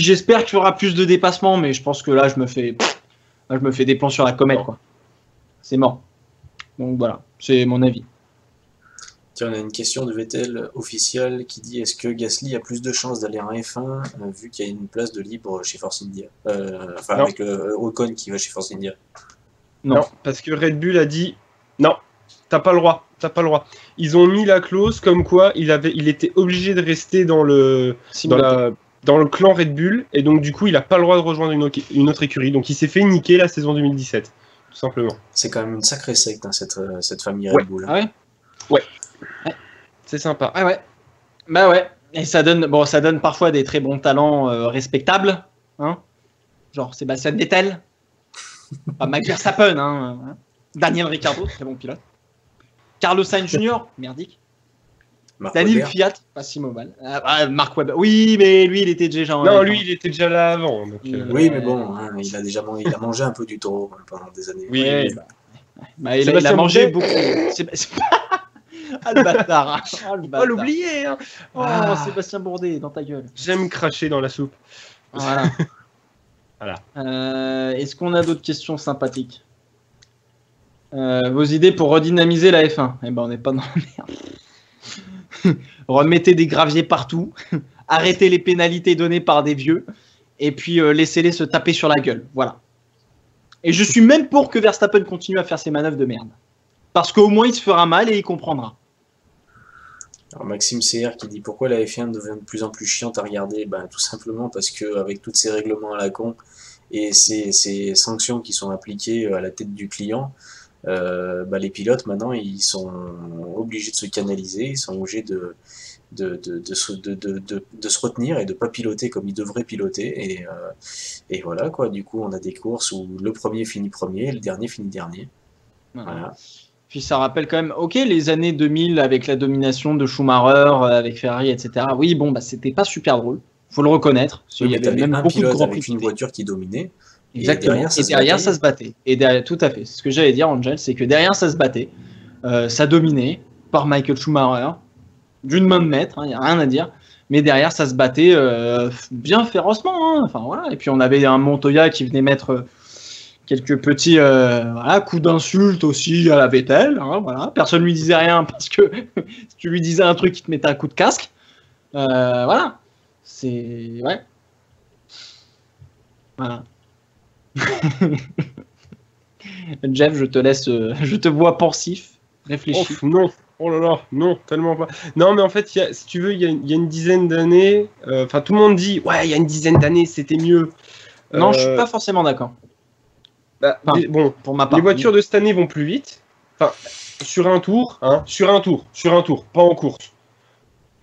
j'espère qu'il y aura plus de dépassements, mais je pense que là, je me fais des plans sur la comète, quoi. C'est mort. Donc voilà, c'est mon avis. Tiens, on a une question de Vettel officielle qui dit est-ce que Gasly a plus de chances d'aller en F1 vu qu'il y a une place de libre chez Force India avec Ocon qui va chez Force India. Non, parce que Red Bull a dit non, t'as pas le droit. Ils ont mis la clause comme quoi il était obligé de rester dans le clan Red Bull, et donc du coup il a pas le droit de rejoindre une autre écurie, donc il s'est fait niquer la saison 2017, tout simplement. C'est quand même une sacrée secte, hein, cette famille Red Bull. Ah ouais. Ouais. C'est sympa. Ah ouais. Bah ouais. Et ça donne parfois des très bons talents respectables, hein. Genre Sébastien Vettel, Max Verstappen, hein. Daniel Ricciardo, très bon pilote. Carlos Sainz Jr., merdique. Daniel Fiat, pas si mauvais. Mark Webber. Oui, mais lui, il était déjà. Non, lui, il était déjà là avant. Donc, oui, mais bon, hein, il a mangé un peu du taureau pendant des années. Oui. Il a mangé beaucoup. Ah, le bâtard. Pas l'oublier. Hein. Sébastien Bourdet, dans ta gueule. J'aime cracher dans la soupe. Voilà. Est-ce qu'on a d'autres questions sympathiques? Vos idées pour redynamiser la F1? Eh ben, on n'est pas dans la merde. Remettez des graviers partout, arrêtez les pénalités données par des vieux, et puis laissez-les se taper sur la gueule. Voilà. Et je suis même pour que Verstappen continue à faire ses manœuvres de merde. Parce qu'au moins il se fera mal et il comprendra. Alors Maxime CR qui dit pourquoi la F1 devient de plus en plus chiante à regarder? Tout simplement parce qu'avec tous ces règlements à la con et ces sanctions qui sont appliquées à la tête du client, les pilotes maintenant ils sont obligés de se canaliser, ils sont obligés de se retenir et de pas piloter comme ils devraient piloter, et voilà quoi. Du coup on a des courses où le premier finit premier et le dernier finit dernier. Voilà. Puis ça rappelle quand même, ok, les années 2000 avec la domination de Schumacher, avec Ferrari, etc. Oui, bon, c'était pas super drôle, faut le reconnaître. Il y avait même un pilote avec une voiture qui dominait. Exactement. Et derrière, ça se battait. Et derrière, tout à fait. Ce que j'allais dire, Angel, c'est que derrière, ça se battait. Ça dominait par Michael Schumacher, d'une main de maître, il n'y a rien à dire. Mais derrière, ça se battait bien férocement. Hein. Enfin, voilà. Et puis, on avait un Montoya qui venait mettre quelques petits coups d'insulte aussi à la Vettel. Hein, voilà. Personne ne lui disait rien parce que si tu lui disais un truc, il te mettait un coup de casque. Voilà. C'est... Ouais. Voilà. Jeff, je te laisse, je te vois pensif, réfléchis. Non, oh là là, non, tellement pas. Non, mais en fait, si tu veux, il y a une dizaine d'années, tout le monde dit, ouais, il y a une dizaine d'années, c'était mieux. Non, je suis pas forcément d'accord. Bon, pour ma part, les voitures de cette année vont plus vite. Enfin, sur un tour, pas en course.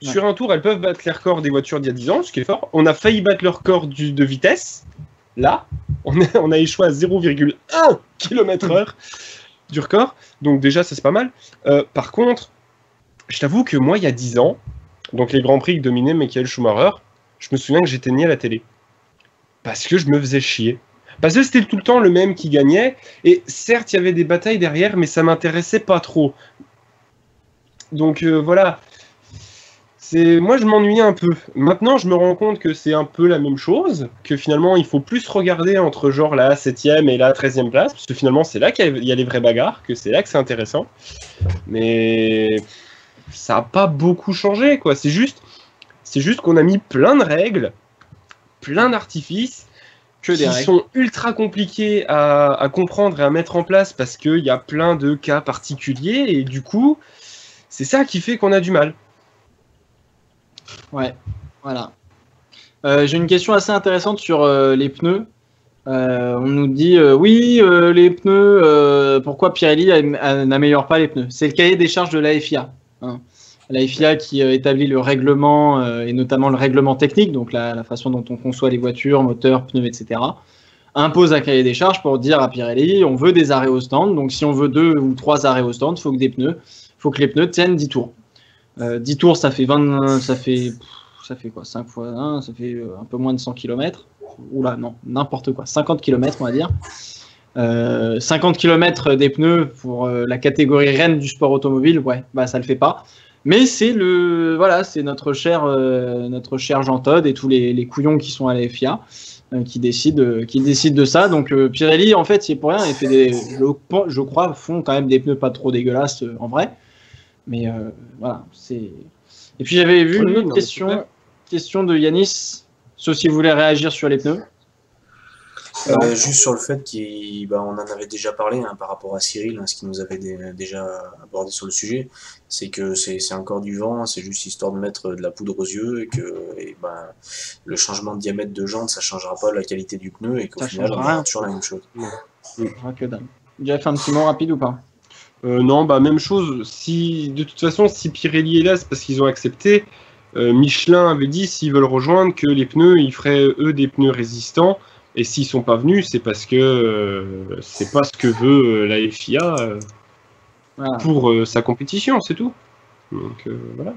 Ouais. Sur un tour, elles peuvent battre les records des voitures d'il y a 10 ans, ce qui est fort. On a failli battre le record de vitesse. Là, on a échoué à 0,1 km/h du record. Donc déjà, ça c'est pas mal. Par contre, je t'avoue que moi, il y a 10 ans, donc les Grands Prix que dominait Michael Schumacher, je me souviens que j'étais ni à la télé. Parce que je me faisais chier. Parce que c'était tout le temps le même qui gagnait. Et certes, il y avait des batailles derrière, mais ça m'intéressait pas trop. Donc voilà. Moi, je m'ennuyais un peu. Maintenant, je me rends compte que c'est un peu la même chose, que finalement, il faut plus regarder entre genre la 7e et la 13e place, parce que finalement, c'est là qu'il y a les vraies bagarres, que c'est là que c'est intéressant. Mais ça n'a pas beaucoup changé, quoi. C'est juste qu'on a mis plein de règles, plein d'artifices, qui sont ultra compliqués à comprendre et à mettre en place, parce qu'il y a plein de cas particuliers, et du coup, c'est ça qui fait qu'on a du mal. Ouais, voilà. J'ai une question assez intéressante sur les pneus. On nous dit oui, les pneus, pourquoi Pirelli n'améliore pas les pneus? C'est le cahier des charges de la FIA. Hein. La FIA qui établit le règlement et notamment le règlement technique, donc la façon dont on conçoit les voitures, moteurs, pneus, etc. Impose un cahier des charges pour dire à Pirelli on veut des arrêts au stand. Donc si on veut 2 ou 3 arrêts au stand, il faut que les pneus tiennent 10 tours. 10 tours, ça fait 5 fois 1, ça fait un peu moins de 100 km. Oula, non, n'importe quoi, 50 km, on va dire. 50 km des pneus pour la catégorie reine du sport automobile, ouais, bah ça le fait pas. Mais c'est c'est notre cher Jean Todt et tous les couillons qui sont à la FIA qui décident de ça. Donc Pirelli, en fait, il est pour rien. Il fait je crois, font quand même des pneus pas trop dégueulasses en vrai. Mais voilà, c'est. Et puis j'avais vu une autre question de Yanis, sauf si vous voulez réagir sur les pneus. Juste sur le fait qu'on en avait déjà parlé par rapport à Cyril, ce qu'il nous avait déjà abordé sur le sujet, c'est que c'est encore du vent, c'est juste histoire de mettre de la poudre aux yeux et que le changement de diamètre de jante, ça changera pas la qualité du pneu et qu'au final, on aura toujours la même chose. Que dalle. Jeff, un petit mot rapide ou pas? Non, même chose. De toute façon, si Pirelli est là, c'est parce qu'ils ont accepté. Michelin avait dit, s'ils veulent rejoindre, que les pneus, ils feraient eux des pneus résistants. Et s'ils sont pas venus, c'est parce que c'est pas ce que veut la FIA pour sa compétition, c'est tout. Donc voilà.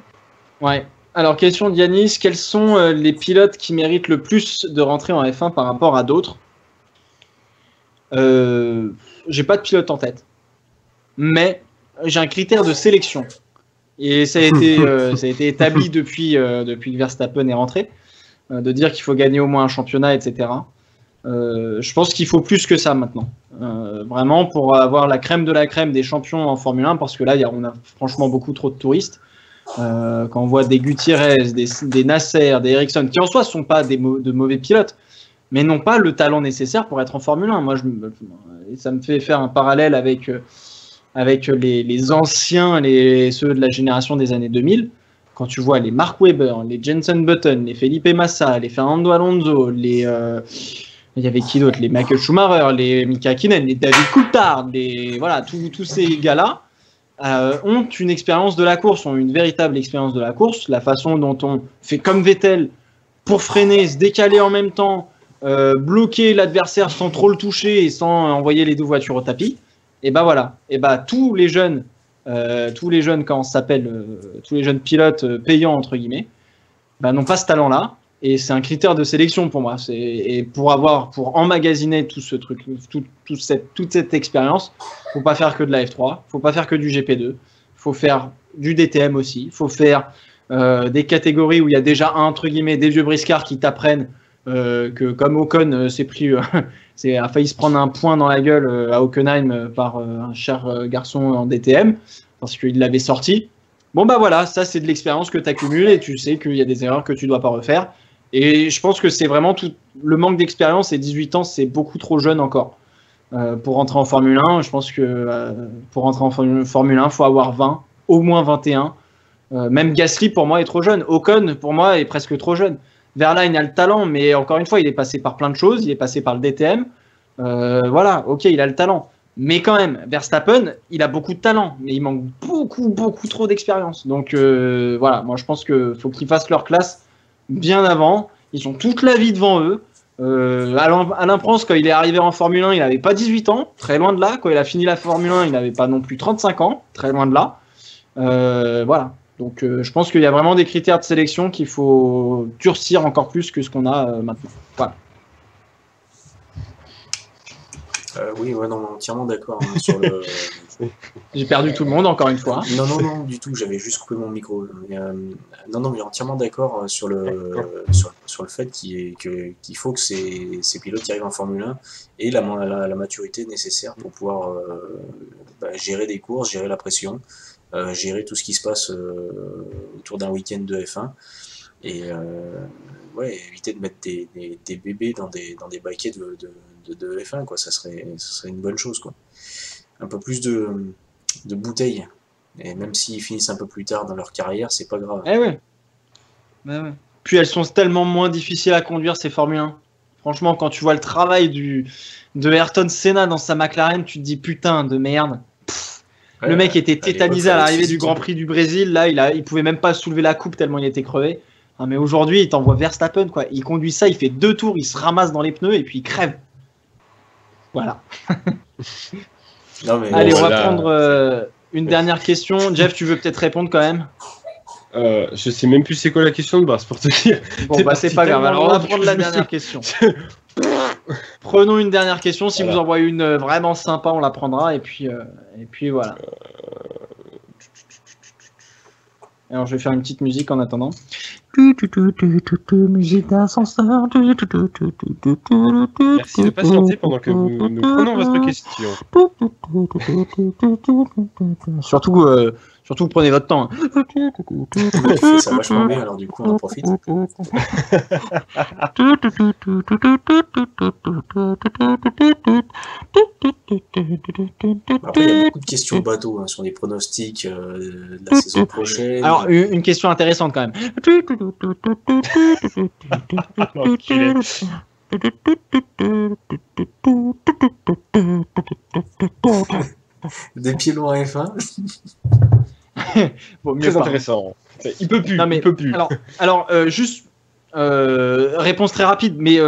Ouais. Alors question de Yanis, quels sont les pilotes qui méritent le plus de rentrer en F1 par rapport à d'autres? J'ai pas de pilote en tête, mais j'ai un critère de sélection et ça a été établi depuis que Verstappen est rentré, de dire qu'il faut gagner au moins un championnat, etc. Je pense qu'il faut plus que ça maintenant, vraiment pour avoir la crème de la crème des champions en Formule 1, parce que là on a franchement beaucoup trop de touristes. Quand on voit des Gutiérrez, des Nasser, des Ericsson, qui en soi sont pas de mauvais pilotes, mais n'ont pas le talent nécessaire pour être en Formule 1. Moi, ça me fait faire un parallèle avec les anciens, ceux de la génération des années 2000. Quand tu vois les Mark Webber, les Jenson Button, les Felipe Massa, les Fernando Alonso, il y avait qui d'autre, les Michael Schumacher, les Mika Hakkinen, les David Coulthard, tous ces gars-là ont une expérience de la course, ont une véritable expérience de la course. La façon dont on fait comme Vettel pour freiner, se décaler en même temps, bloquer l'adversaire sans trop le toucher et sans envoyer les deux voitures au tapis. Et voilà. Et tous les jeunes quand on s'appelle tous les jeunes pilotes payants entre guillemets, n'ont pas ce talent-là. Et c'est un critère de sélection pour moi. Et pour emmagasiner tout ce truc, toute cette expérience, faut pas faire que de la F3, faut pas faire que du GP2, faut faire du DTM aussi, faut faire des catégories où il y a déjà entre guillemets des vieux briscards qui t'apprennent que comme Ocon a failli se prendre un point dans la gueule à Hockenheim par un cher garçon en DTM parce qu'il l'avait sorti. Bon voilà, ça c'est de l'expérience que tu accumules et tu sais qu'il y a des erreurs que tu dois pas refaire. Et je pense que c'est vraiment tout le manque d'expérience, et 18 ans c'est beaucoup trop jeune encore pour rentrer en Formule 1. Je pense que pour rentrer en Formule 1 il faut avoir 20, au moins 21. Même Gasly pour moi est trop jeune, Ocon pour moi est presque trop jeune. Verlaine a le talent, mais encore une fois il est passé par plein de choses, il est passé par le DTM, ok, il a le talent, mais quand même Verstappen il a beaucoup de talent, mais il manque beaucoup trop d'expérience. Donc moi je pense qu'il faut qu'ils fassent leur classe bien avant, ils ont toute la vie devant eux. Alain Prost, quand il est arrivé en Formule 1, il n'avait pas 18 ans, très loin de là. Quand il a fini la Formule 1, il n'avait pas non plus 35 ans, très loin de là. Donc je pense qu'il y a vraiment des critères de sélection qu'il faut durcir encore plus que ce qu'on a maintenant. Voilà. Oui, entièrement d'accord sur le. J'ai perdu tout le monde encore une fois. Non, du tout, j'avais juste coupé mon micro. Mais entièrement d'accord sur le fait qu'il faut que ces pilotes qui arrivent en Formule 1 aient la maturité nécessaire pour pouvoir gérer des courses, gérer la pression, gérer tout ce qui se passe autour d'un week-end de F1 et éviter de mettre des bébés dans des baquets de F1, quoi. Ça serait une bonne chose, quoi. Un peu plus de bouteilles, et même s'ils finissent un peu plus tard dans leur carrière, c'est pas grave. Ouais. Puis elles sont tellement moins difficiles à conduire, ces Formule 1. Franchement, quand tu vois le travail de Ayrton Senna dans sa McLaren, tu te dis putain de merde. Le mec était tétanisé à l'arrivée du Grand Prix du Brésil, là il pouvait même pas soulever la coupe tellement il était crevé. Mais aujourd'hui il t'envoie Verstappen, quoi. Il conduit ça, il fait 2 tours, il se ramasse dans les pneus et puis il crève. Voilà. Allez, on va prendre une dernière question. Jeff, tu veux peut-être répondre quand même? Je sais même plus c'est quoi la question de base pour te dire. Bon, c'est pas grave. Alors, on va prendre la dernière question. Prenons une dernière question. Si Voilà. vous envoyez une vraiment sympa, on la prendra. Et puis voilà. Alors, je vais faire une petite musique en attendant. Musique d'ascenseur. Merci de patienter pendant que nous prenons votre question. Surtout, prenez votre temps. Il fait ça vachement bien, alors du coup, on en profite. Après, il y a beaucoup de questions bateau sur les pronostics de la saison prochaine. Alors, une question intéressante quand même. L'enculé. Des pieds loin F1. Bon, mieux Très pas. intéressant. Il peut plus. Non, mais, il peut plus. Alors juste réponse très rapide, mais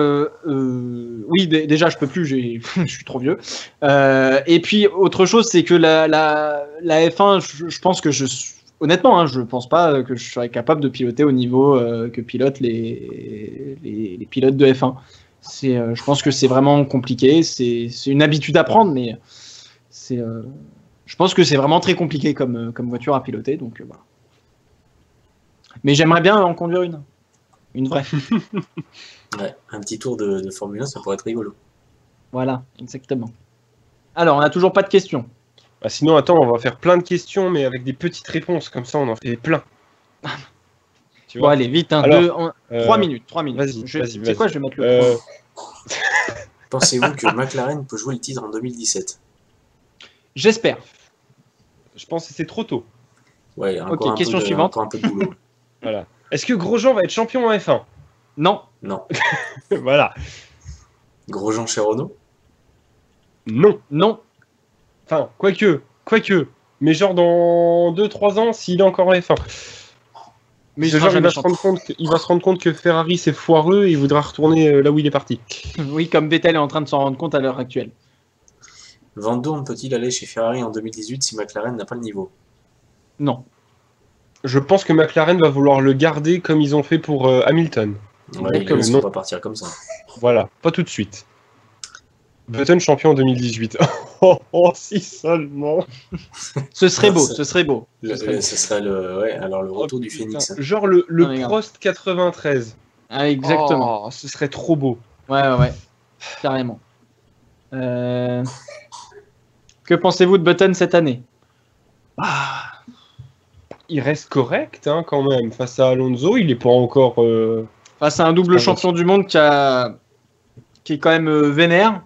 oui, déjà je peux plus, je suis trop vieux. Et puis autre chose, c'est que la F1, je pense que honnêtement, hein, je pense pas que je serais capable de piloter au niveau que pilotent les pilotes de F1. Je pense que c'est vraiment compliqué. C'est une habitude à prendre, mais je pense que c'est vraiment très compliqué comme voiture à piloter. Donc voilà. Mais j'aimerais bien en conduire une vraie. Ouais, un petit tour de Formule 1, ça pourrait être rigolo. Voilà, exactement. Alors, on n'a toujours pas de questions. Bah, sinon, attends, on va faire plein de questions, mais avec des petites réponses. Comme ça, on en fait plein. Tu Bon, vois. allez, vite, hein, Alors, 3 minutes. 3 minutes. vas-y, vas-y. C'est quoi, je vais mettre le point. Pensez-vous que McLaren peut jouer le titre en 2017? J'espère. Je pense que c'est trop tôt. Ouais, encore question suivante. encore un peu de boulot. Voilà. Est-ce que Grosjean va être champion en F1? Non. Non. Voilà. Grosjean chez Renault? Non. Non. Enfin, quoique. Mais genre dans 2-3 ans, s'il est encore en F1. Mais Ce genre, il va se rendre compte que Ferrari c'est foireux et il voudra retourner là où il est parti. Oui, comme Vettel est en train de s'en rendre compte à l'heure actuelle. Van Dorn peut-il aller chez Ferrari en 2018 si McLaren n'a pas le niveau? Non. Je pense que McLaren va vouloir le garder comme ils ont fait pour Hamilton. Ouais, ils ne laisseront pas partir comme ça. Voilà, pas tout de suite. Button champion en 2018. Oh, si seulement. Ce serait beau, ce serait beau. Ce serait le retour du Phoenix. Genre le Non, Prost 93. Ah, exactement. Oh, ce serait trop beau. Ouais. Carrément. Que pensez-vous de Button cette année? Il reste correct quand même. Face à Alonso, il est pas encore... Face à un double champion du monde qui est quand même vénère.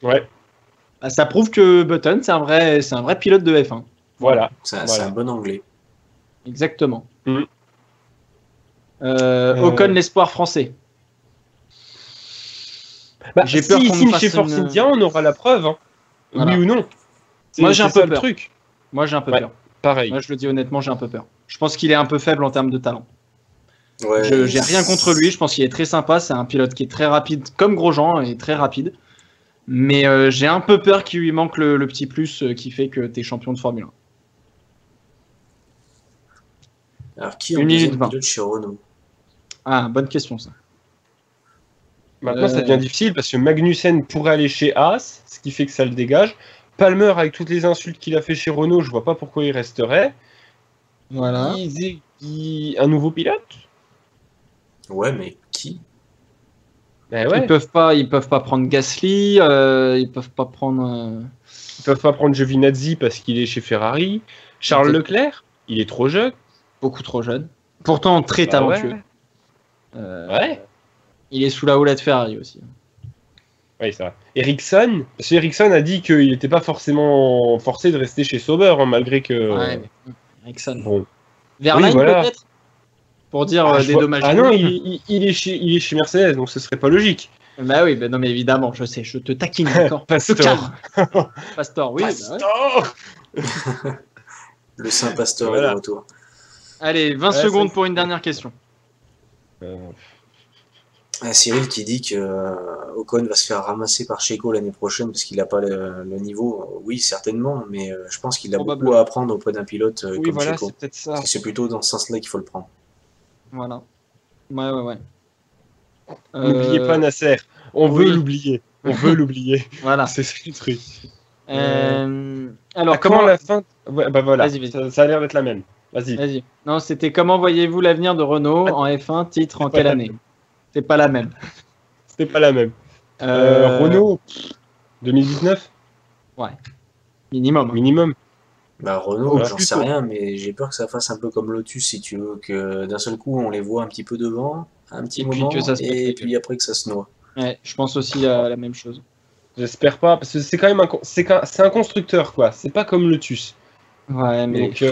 Ouais. Bah, ça prouve que Button, c'est un vrai pilote de F1. Voilà. C'est Voilà. un bon anglais. Exactement. Mm. Ocon, l'espoir français. J'ai peur si qu'on il nous signe chez fasse Force India, on aura la preuve. Voilà. Oui ou non. Moi, j'ai un peu le peur. truc. Moi, j'ai un peu Ouais. peur. Pareil. Moi, je le dis honnêtement, j'ai un peu peur. Je pense qu'il est un peu faible en termes de talent. Ouais, J'ai rien contre lui, je pense qu'il est très sympa, c'est un pilote qui est très rapide, comme Grosjean, est très rapide. Mais j'ai un peu peur qu'il lui manque le petit plus qui fait que tu es champion de Formule 1. Alors, qui est en 1 minute deuxième 20. pilote chez Renault? Ah, bonne question ça. Maintenant, ça devient difficile parce que Magnussen pourrait aller chez Haas, ce qui fait que ça le dégage. Palmer, avec toutes les insultes qu'il a fait chez Renault, je vois pas pourquoi il resterait. Voilà. Un nouveau pilote? Ouais, mais qui? Ben ouais. Ils peuvent pas prendre Gasly, ils peuvent pas prendre. Ils peuvent pas prendre Giovinazzi parce qu'il est chez Ferrari. Charles Leclerc, il est trop jeune. Beaucoup trop jeune. Pourtant très talentueux. Ouais. Il est sous la houlette Ferrari aussi. Oui, c'est vrai. Ericsson, parce qu'Ericsson a dit qu'il n'était pas forcément forcé de rester chez Sauber, malgré que. Ouais, mais Ericsson. Bon. Verlaine Oui, voilà. peut-être pour dire des dommages. Ah non, il est chez Mercedes, donc ce serait pas logique. Bah oui, bah non mais évidemment, je sais, je te taquine, d'accord. Pastor. Te calme. Pastor, oui. Pastor. Bah ouais. Le Saint-Pasteur Voilà. est de retour. Allez, 20 secondes pour une dernière question. Cyril qui dit que Ocon va se faire ramasser par Checo l'année prochaine parce qu'il n'a pas le niveau. Oui, certainement, mais je pense qu'il a beaucoup à apprendre auprès d'un pilote Oui, comme voilà, Checo. c'est peut-être ça. C'est plutôt dans ce sens-là qu'il faut le prendre. Voilà. Ouais. N'oubliez pas Nasser. On veut oui. l'oublier. On veut l'oublier. Voilà. C'est ça le truc. Alors, comment la fin... Ouais, bah voilà, Vas-y. ça a l'air d'être la même. Vas-y. Vas-y. Non, c'était comment voyez-vous l'avenir de Renault en F1, titre en quelle année? C'est pas la même. C'était pas la même. Renault, 2019 Ouais. Minimum. Minimum. Bah Renault, Ouais, j'en sais rien, mais j'ai peur que ça fasse un peu comme Lotus, si tu veux, que d'un seul coup on les voit un petit peu devant, un petit Et puis moment, que ça se pète la et gueule. puis après que ça se noie. Ouais, je pense aussi la même chose. J'espère pas, parce que c'est quand même c'est un constructeur, quoi. C'est pas comme Lotus. Ouais, mais Donc,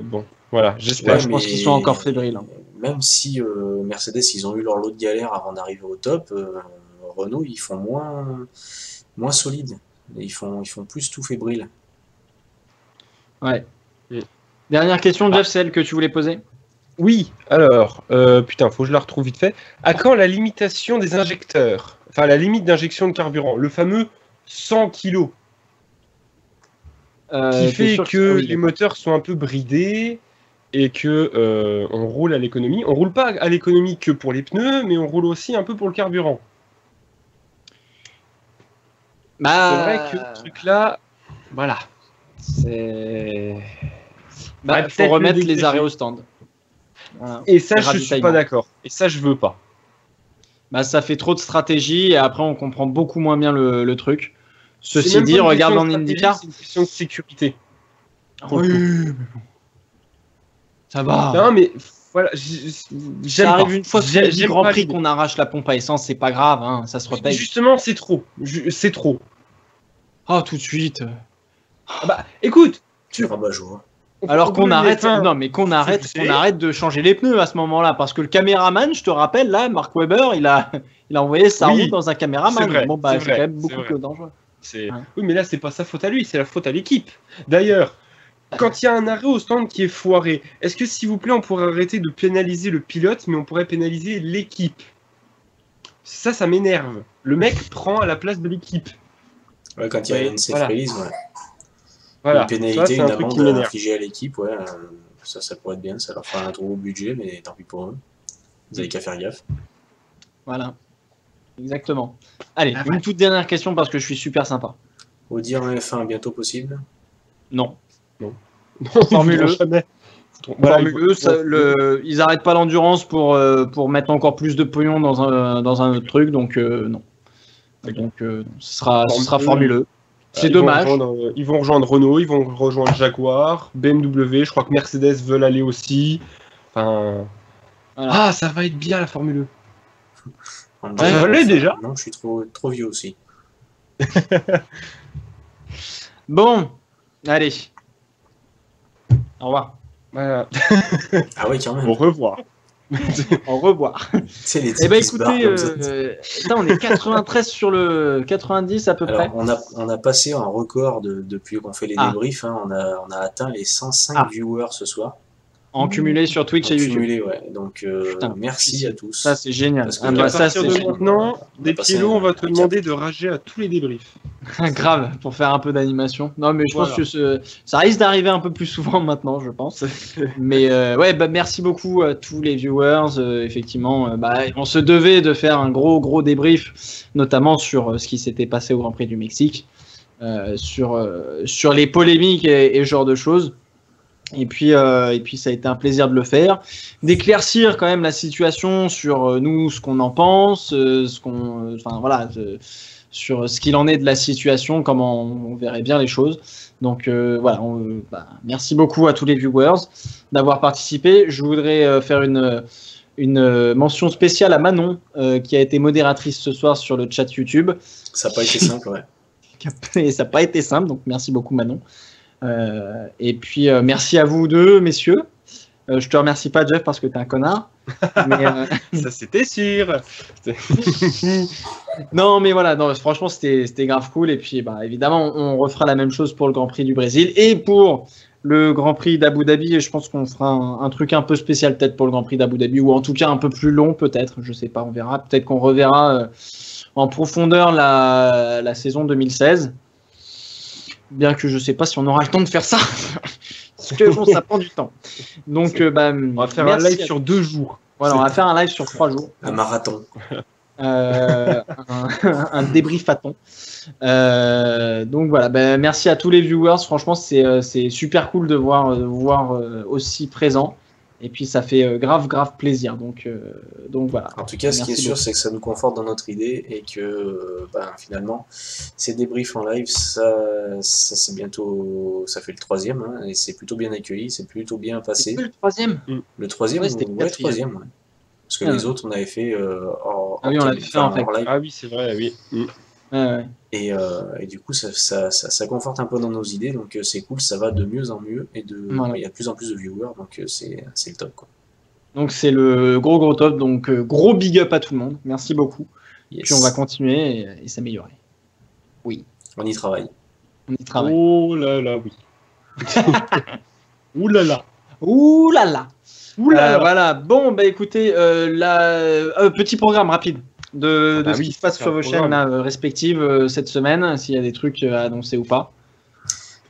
bon, voilà, j'espère. Ouais, je pense mais qu'ils sont encore fébriles. Hein. Même si Mercedes, ils ont eu leur lot de galères avant d'arriver au top, Renault, ils font moins solides. Ils font plus tout fébrile. Ouais. Mm. Dernière question, Jeff, celle que tu voulais poser? Oui, alors, putain, faut que je la retrouve vite fait. À quand la limitation des injecteurs? Enfin, la limite d'injection de carburant, le fameux 100 kg, qui fait que les moteurs sont un peu bridés et que on roule à l'économie. On roule pas à l'économie que pour les pneus, mais on roule aussi un peu pour le carburant. Bah... C'est vrai que ce truc-là, voilà, c'est... Bah, Ouais, faut peut-être remettre le les dégager. arrêts au stand. Voilà. Et ça, Et je suis ravitaillement. pas d'accord. Et ça, je veux pas. Bah, ça fait trop de stratégie et après on comprend beaucoup moins bien le truc. C'est Ceci même pas dit, une regarde question en de stratégie, IndyCar. c'est une question de sécurité. pour Oui, le coup. mais bon. Ça va. Non, mais voilà, Ça j'aime arrive pas. une fois sur le J'aime Grand pas Prix l'idée. qu'on arrache la pompe à essence, c'est pas grave, hein, ça se Mais repaye. justement, c'est trop. C'est trop. Oh, tout de suite. Ah bah, écoute, Tu rabat-joie. Alors qu'on arrête, non mais qu'on arrête sais. de changer les pneus à ce moment-là, parce que le caméraman, je te rappelle là, Mark Webber, il a envoyé sa Oui, roue dans un caméraman. c'est vrai, Bon bah c'est c'est vrai, quand même c'est beaucoup vrai. plus dangereux. c'est... Hein. Oui, mais là, c'est pas sa faute à lui, c'est la faute à l'équipe. D'ailleurs, quand il y a un arrêt au stand qui est foiré, est-ce que, s'il vous plaît, on pourrait arrêter de pénaliser le pilote, mais on pourrait pénaliser l'équipe? Ça m'énerve. Le mec prend à la place de l'équipe. Ouais, quand il y a une safe voilà. release, ouais. Voilà. Une pénalité, Ça, c'est une un truc amende qui m'énerve. infligée à l'équipe, ouais. Ça pourrait être bien, ça leur fera un gros budget, mais tant pis pour eux. Vous avez qu'à faire gaffe. Voilà. Exactement. Allez, Ah, une ouais. toute dernière question parce que je suis super sympa. Au dire en F1 bientôt possible. Non. Non, Formule ils voudront E. jamais. Voilà, Formule E, ça, ils arrêtent pas l'endurance pour mettre encore plus de pognon dans un autre truc, donc non. Donc ce sera Formule E. C'est dommage. Ils vont rejoindre Renault, ils vont rejoindre Jaguar, BMW, je crois que Mercedes veulent aller aussi. Enfin... Voilà. Ah, ça va être bien la Formule E. Ça l'est déjà. Non, je suis trop vieux aussi. Bon, allez. Au revoir. Voilà. Ah ouais, quand même. Au revoir. Au revoir. C'est les Eh ben types qui se barrent écoutez, comme ça. putain, on est 93 sur le 90 à peu près. Alors, on a passé un record depuis qu'on fait les débriefs. Hein, on a atteint les 105 viewers ce soir. En cumulé sur Twitch et YouTube. Cumulé, ouais. Donc, Putain, merci à tous. Ça c'est génial. Parce que Ah, à bah, À ça partir c'est de génial. maintenant, des passé pilots, on va te un demander de rager à tous les débriefs. Grave, pour faire un peu d'animation. Non, mais je Voilà. pense que ça risque d'arriver un peu plus souvent maintenant, je pense. Mais ouais, bah, merci beaucoup à tous les viewers. Effectivement, on se devait de faire un gros débrief, notamment sur ce qui s'était passé au Grand Prix du Mexique, sur les polémiques et ce genre de choses. Et puis ça a été un plaisir de le faire, d'éclaircir quand même la situation sur nous, ce qu'on en pense, sur ce qu'il en est de la situation, comment on verrait bien les choses. Donc voilà, merci beaucoup à tous les viewers d'avoir participé. Je voudrais faire une mention spéciale à Manon, qui a été modératrice ce soir sur le chat YouTube. Ça n'a pas été simple, ouais. Et ça n'a pas été simple, donc merci beaucoup Manon. Et puis merci à vous deux, messieurs. Je te remercie pas, Jeff, parce que t'es un connard. Mais, Ça, c'était sûr. non, mais voilà, non, franchement, c'était grave cool. Et puis, évidemment, on refera la même chose pour le Grand Prix du Brésil et pour le Grand Prix d'Abu Dhabi. Et je pense qu'on fera un truc un peu spécial peut-être pour le Grand Prix d'Abu Dhabi, ou en tout cas un peu plus long, peut-être. Je sais pas, on verra. Peut-être qu'on reverra en profondeur la saison 2016. Bien que je sais pas si on aura le temps de faire ça. Parce que bon, ça prend du temps. Donc, on va faire un live sur 2 jours. Voilà, on va faire un live sur 3 jours. Un marathon. un débriefaton. Donc voilà, ben, merci à tous les viewers. Franchement, c'est super cool de voir aussi présent. Et puis ça fait grave plaisir. Donc voilà. En tout cas, ce qui est Merci sûr, beaucoup. c'est que ça nous conforte dans notre idée et que finalement, ces débriefs en live, ça c'est bientôt, ça fait le troisième, hein, et c'est plutôt bien accueilli, c'est plutôt bien C'est passé. que le troisième. Le troisième, Ouais, c'était le ouais, quatrième. troisième, ouais. Parce que Ah les ouais. autres, on avait fait Ah oui, on l'avait fait en fait. live. Ah oui, c'est vrai, oui. Ouais. Et du coup, ça conforte un peu dans nos idées, donc c'est cool, ça va de mieux en mieux, et Voilà. il y a de plus en plus de viewers, donc c'est le top, quoi. Donc c'est le gros top. Donc gros big up à tout le monde. Merci beaucoup. Yes. Puis on va continuer et s'améliorer. On y travaille. On y travaille. Oh là là, oui. Ouh là là. Ouh là là. Ouh là là. Voilà. Bon, bah écoutez, petit programme rapide de bah ce oui, qui se passe c'est sur un vos programme. chaînes là, respectives cette semaine, s'il y a des trucs à annoncer ou pas.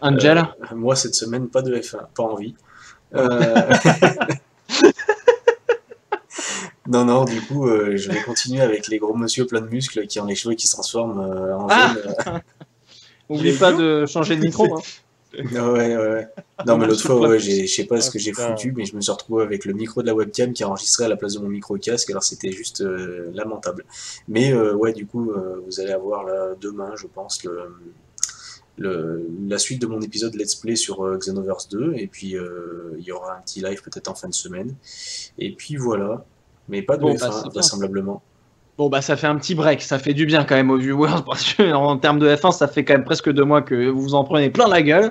Angel. Moi, cette semaine, pas de F1, pas envie. Non, du coup, je vais continuer avec les gros monsieur plein de muscles qui ont les cheveux qui se transforment en jaune. N'oublie pas de changer de micro. Hein. Ouais. Non, mais l'autre fois, ouais, je sais pas ce que j'ai putain. foutu, mais je me suis retrouvé avec le micro de la webcam qui a enregistré à la place de mon micro casque, alors c'était juste lamentable. Mais ouais, du coup, vous allez avoir là, demain, je pense, la suite de mon épisode Let's Play sur Xenoverse 2, et puis il y aura un petit live peut-être en fin de semaine. Et puis voilà, mais pas de Bon, F1, bah, c'est bien. vraisemblablement. Bon, bah ça fait un petit break. Ça fait du bien quand même aux viewers parce que en termes de F1, ça fait quand même presque 2 mois que vous en prenez plein la gueule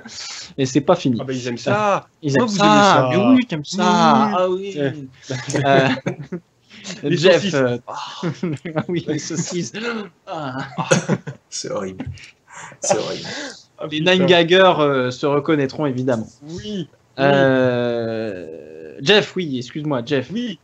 et c'est pas fini. Ah bah ils aiment ça. Ils Pourquoi aiment vous ça. aimez ça Mais oui, j'aime ça. Oui. Ah oui. Les Jeff. saucisses. Ah oui, les saucisses. Ah. C'est horrible. C'est horrible. Ah, Les putain. Nine Gaggers se reconnaîtront évidemment. Oui. Jeff, oui, excuse-moi, Jeff. Oui.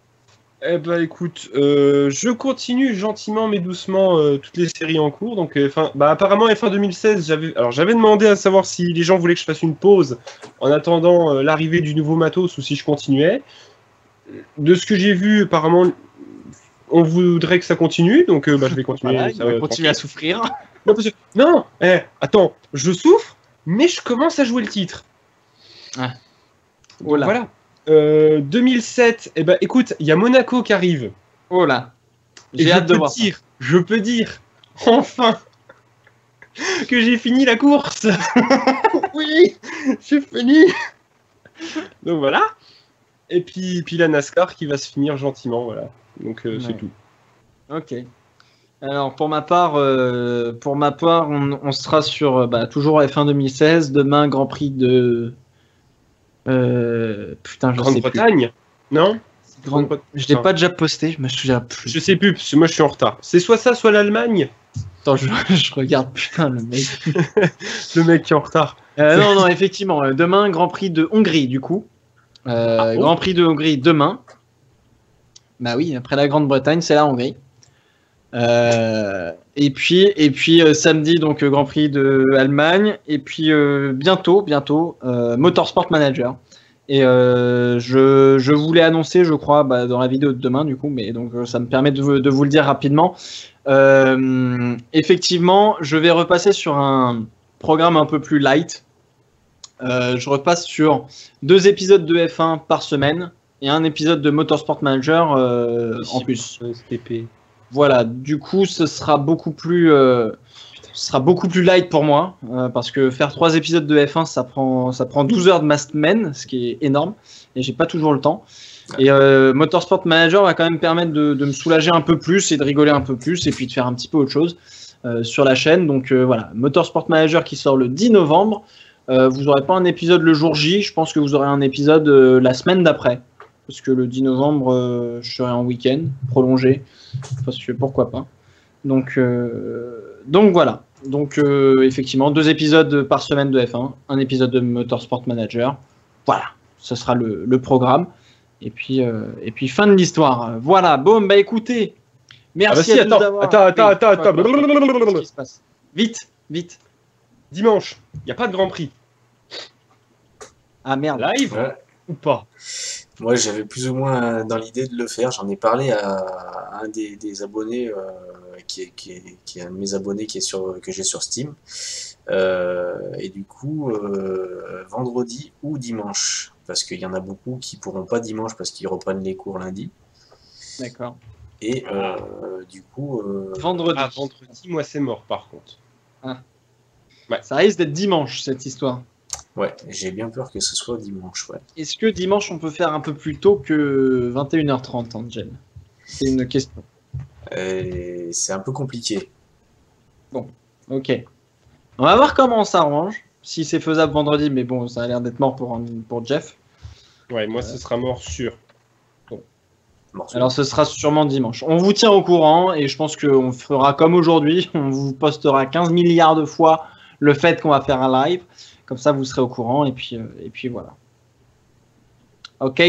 Eh ben écoute, je continue gentiment mais doucement toutes les séries en cours. Donc apparemment F1 2016, j'avais demandé à savoir si les gens voulaient que je fasse une pause en attendant l'arrivée du nouveau matos ou si je continuais. De ce que j'ai vu, apparemment on voudrait que ça continue, donc je vais continuer. Voilà, il ça va va continuer à tranquille. souffrir. Non, parce que... non, attends, je souffre, mais je commence à jouer le titre. Ah. Donc, Oh là. voilà. 2007, eh ben écoute, il y a Monaco qui arrive. Oh là. Et J'ai hâte de voir. je peux dire, enfin, que j'ai fini la course. Oui, j'ai fini. Donc voilà. Et puis la NASCAR qui va se finir gentiment, voilà. Donc Ouais. c'est tout. Ok. Alors pour ma part, on sera sur toujours F1 2016. Demain, Grand Prix de putain, je sais plus. Grande-Bretagne, non? Je l'ai pas déjà posté, je me souviens plus. Je sais plus, parce que moi je suis en retard. C'est soit ça, soit l'Allemagne. Attends, je regarde, putain, le mec. Le mec qui est en retard. Non, effectivement. Demain, Grand Prix de Hongrie, du coup. bon Grand Prix de Hongrie demain. Bah oui, après la Grande-Bretagne, c'est la Hongrie. Et puis samedi, donc Grand Prix de Allemagne. Et puis bientôt, Motorsport Manager. Et je voulais annoncer, je crois, dans la vidéo de demain, du coup, mais donc ça me permet de vous le dire rapidement. Effectivement, je vais repasser sur un programme un peu plus light. Je repasse sur 2 épisodes de F1 par semaine et un épisode de Motorsport Manager en plus. STP. Voilà, du coup, ce sera beaucoup plus light pour moi parce que faire 3 épisodes de F1, ça prend 12 heures de ma semaine, ce qui est énorme, et j'ai pas toujours le temps. Et Motorsport Manager va quand même permettre de me soulager un peu plus et de rigoler un peu plus et puis de faire un petit peu autre chose sur la chaîne. Donc voilà, Motorsport Manager qui sort le 10 novembre. Vous n'aurez pas un épisode le jour J, je pense que vous aurez un épisode la semaine d'après. Parce que le 10 novembre, je serai en week-end prolongé. Parce que pourquoi pas. Donc voilà. Donc effectivement, 2 épisodes par semaine de F1, un épisode de Motorsport Manager. Voilà, ce sera le programme. Et puis fin de l'histoire. Voilà, boum, bah écoutez. Merci à tous d'avoir... Attends. Qu'est-ce qui se passe ? Vite. Dimanche, il n'y a pas de Grand Prix. Ah merde. Live Ouais. ou pas? Moi, j'avais plus ou moins dans l'idée de le faire. J'en ai parlé à un des abonnés qui est un de mes abonnés que j'ai sur Steam. Et du coup, vendredi ou dimanche, parce qu'il y en a beaucoup qui pourront pas dimanche parce qu'ils reprennent les cours lundi. D'accord. Et du coup, Vendredi. Ah, vendredi, moi, c'est mort, par contre. Ça risque d'être dimanche, cette histoire. ouais, j'ai bien peur que ce soit dimanche. Ouais. Est-ce que dimanche, on peut faire un peu plus tôt que 21h30, Angel? C'est une question. C'est un peu compliqué. Ok. On va voir comment on s'arrange. Si c'est faisable vendredi, mais bon, ça a l'air d'être mort pour Jeff. Ouais, moi, ce sera mort sûr. Morceau. Alors ce sera sûrement dimanche. On vous tient au courant et je pense qu'on fera comme aujourd'hui. On vous postera 15 milliards de fois le fait qu'on va faire un live. Comme ça, vous serez au courant et puis voilà. Ok.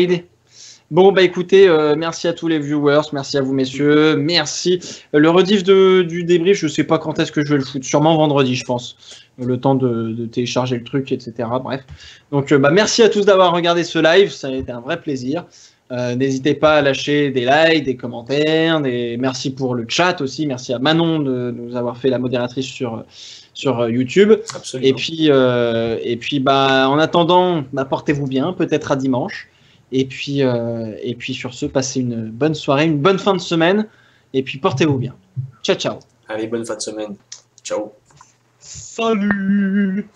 Bon, bah écoutez, merci à tous les viewers, merci à vous messieurs, merci. Le rediff du débrief, je sais pas quand est-ce que je vais le foutre, sûrement vendredi, je pense. Le temps de télécharger le truc, etc. Bref. Donc, bah merci à tous d'avoir regardé ce live, ça a été un vrai plaisir. N'hésitez pas à lâcher des likes, des commentaires, merci pour le chat aussi, merci à Manon de nous avoir fait la modératrice sur YouTube. Absolument. Et puis bah, en attendant, bah, portez-vous bien, peut-être à dimanche. Et puis sur ce, passez une bonne soirée, une bonne fin de semaine. Et puis portez-vous bien. Ciao, ciao. Allez, bonne fin de semaine. Ciao. Salut!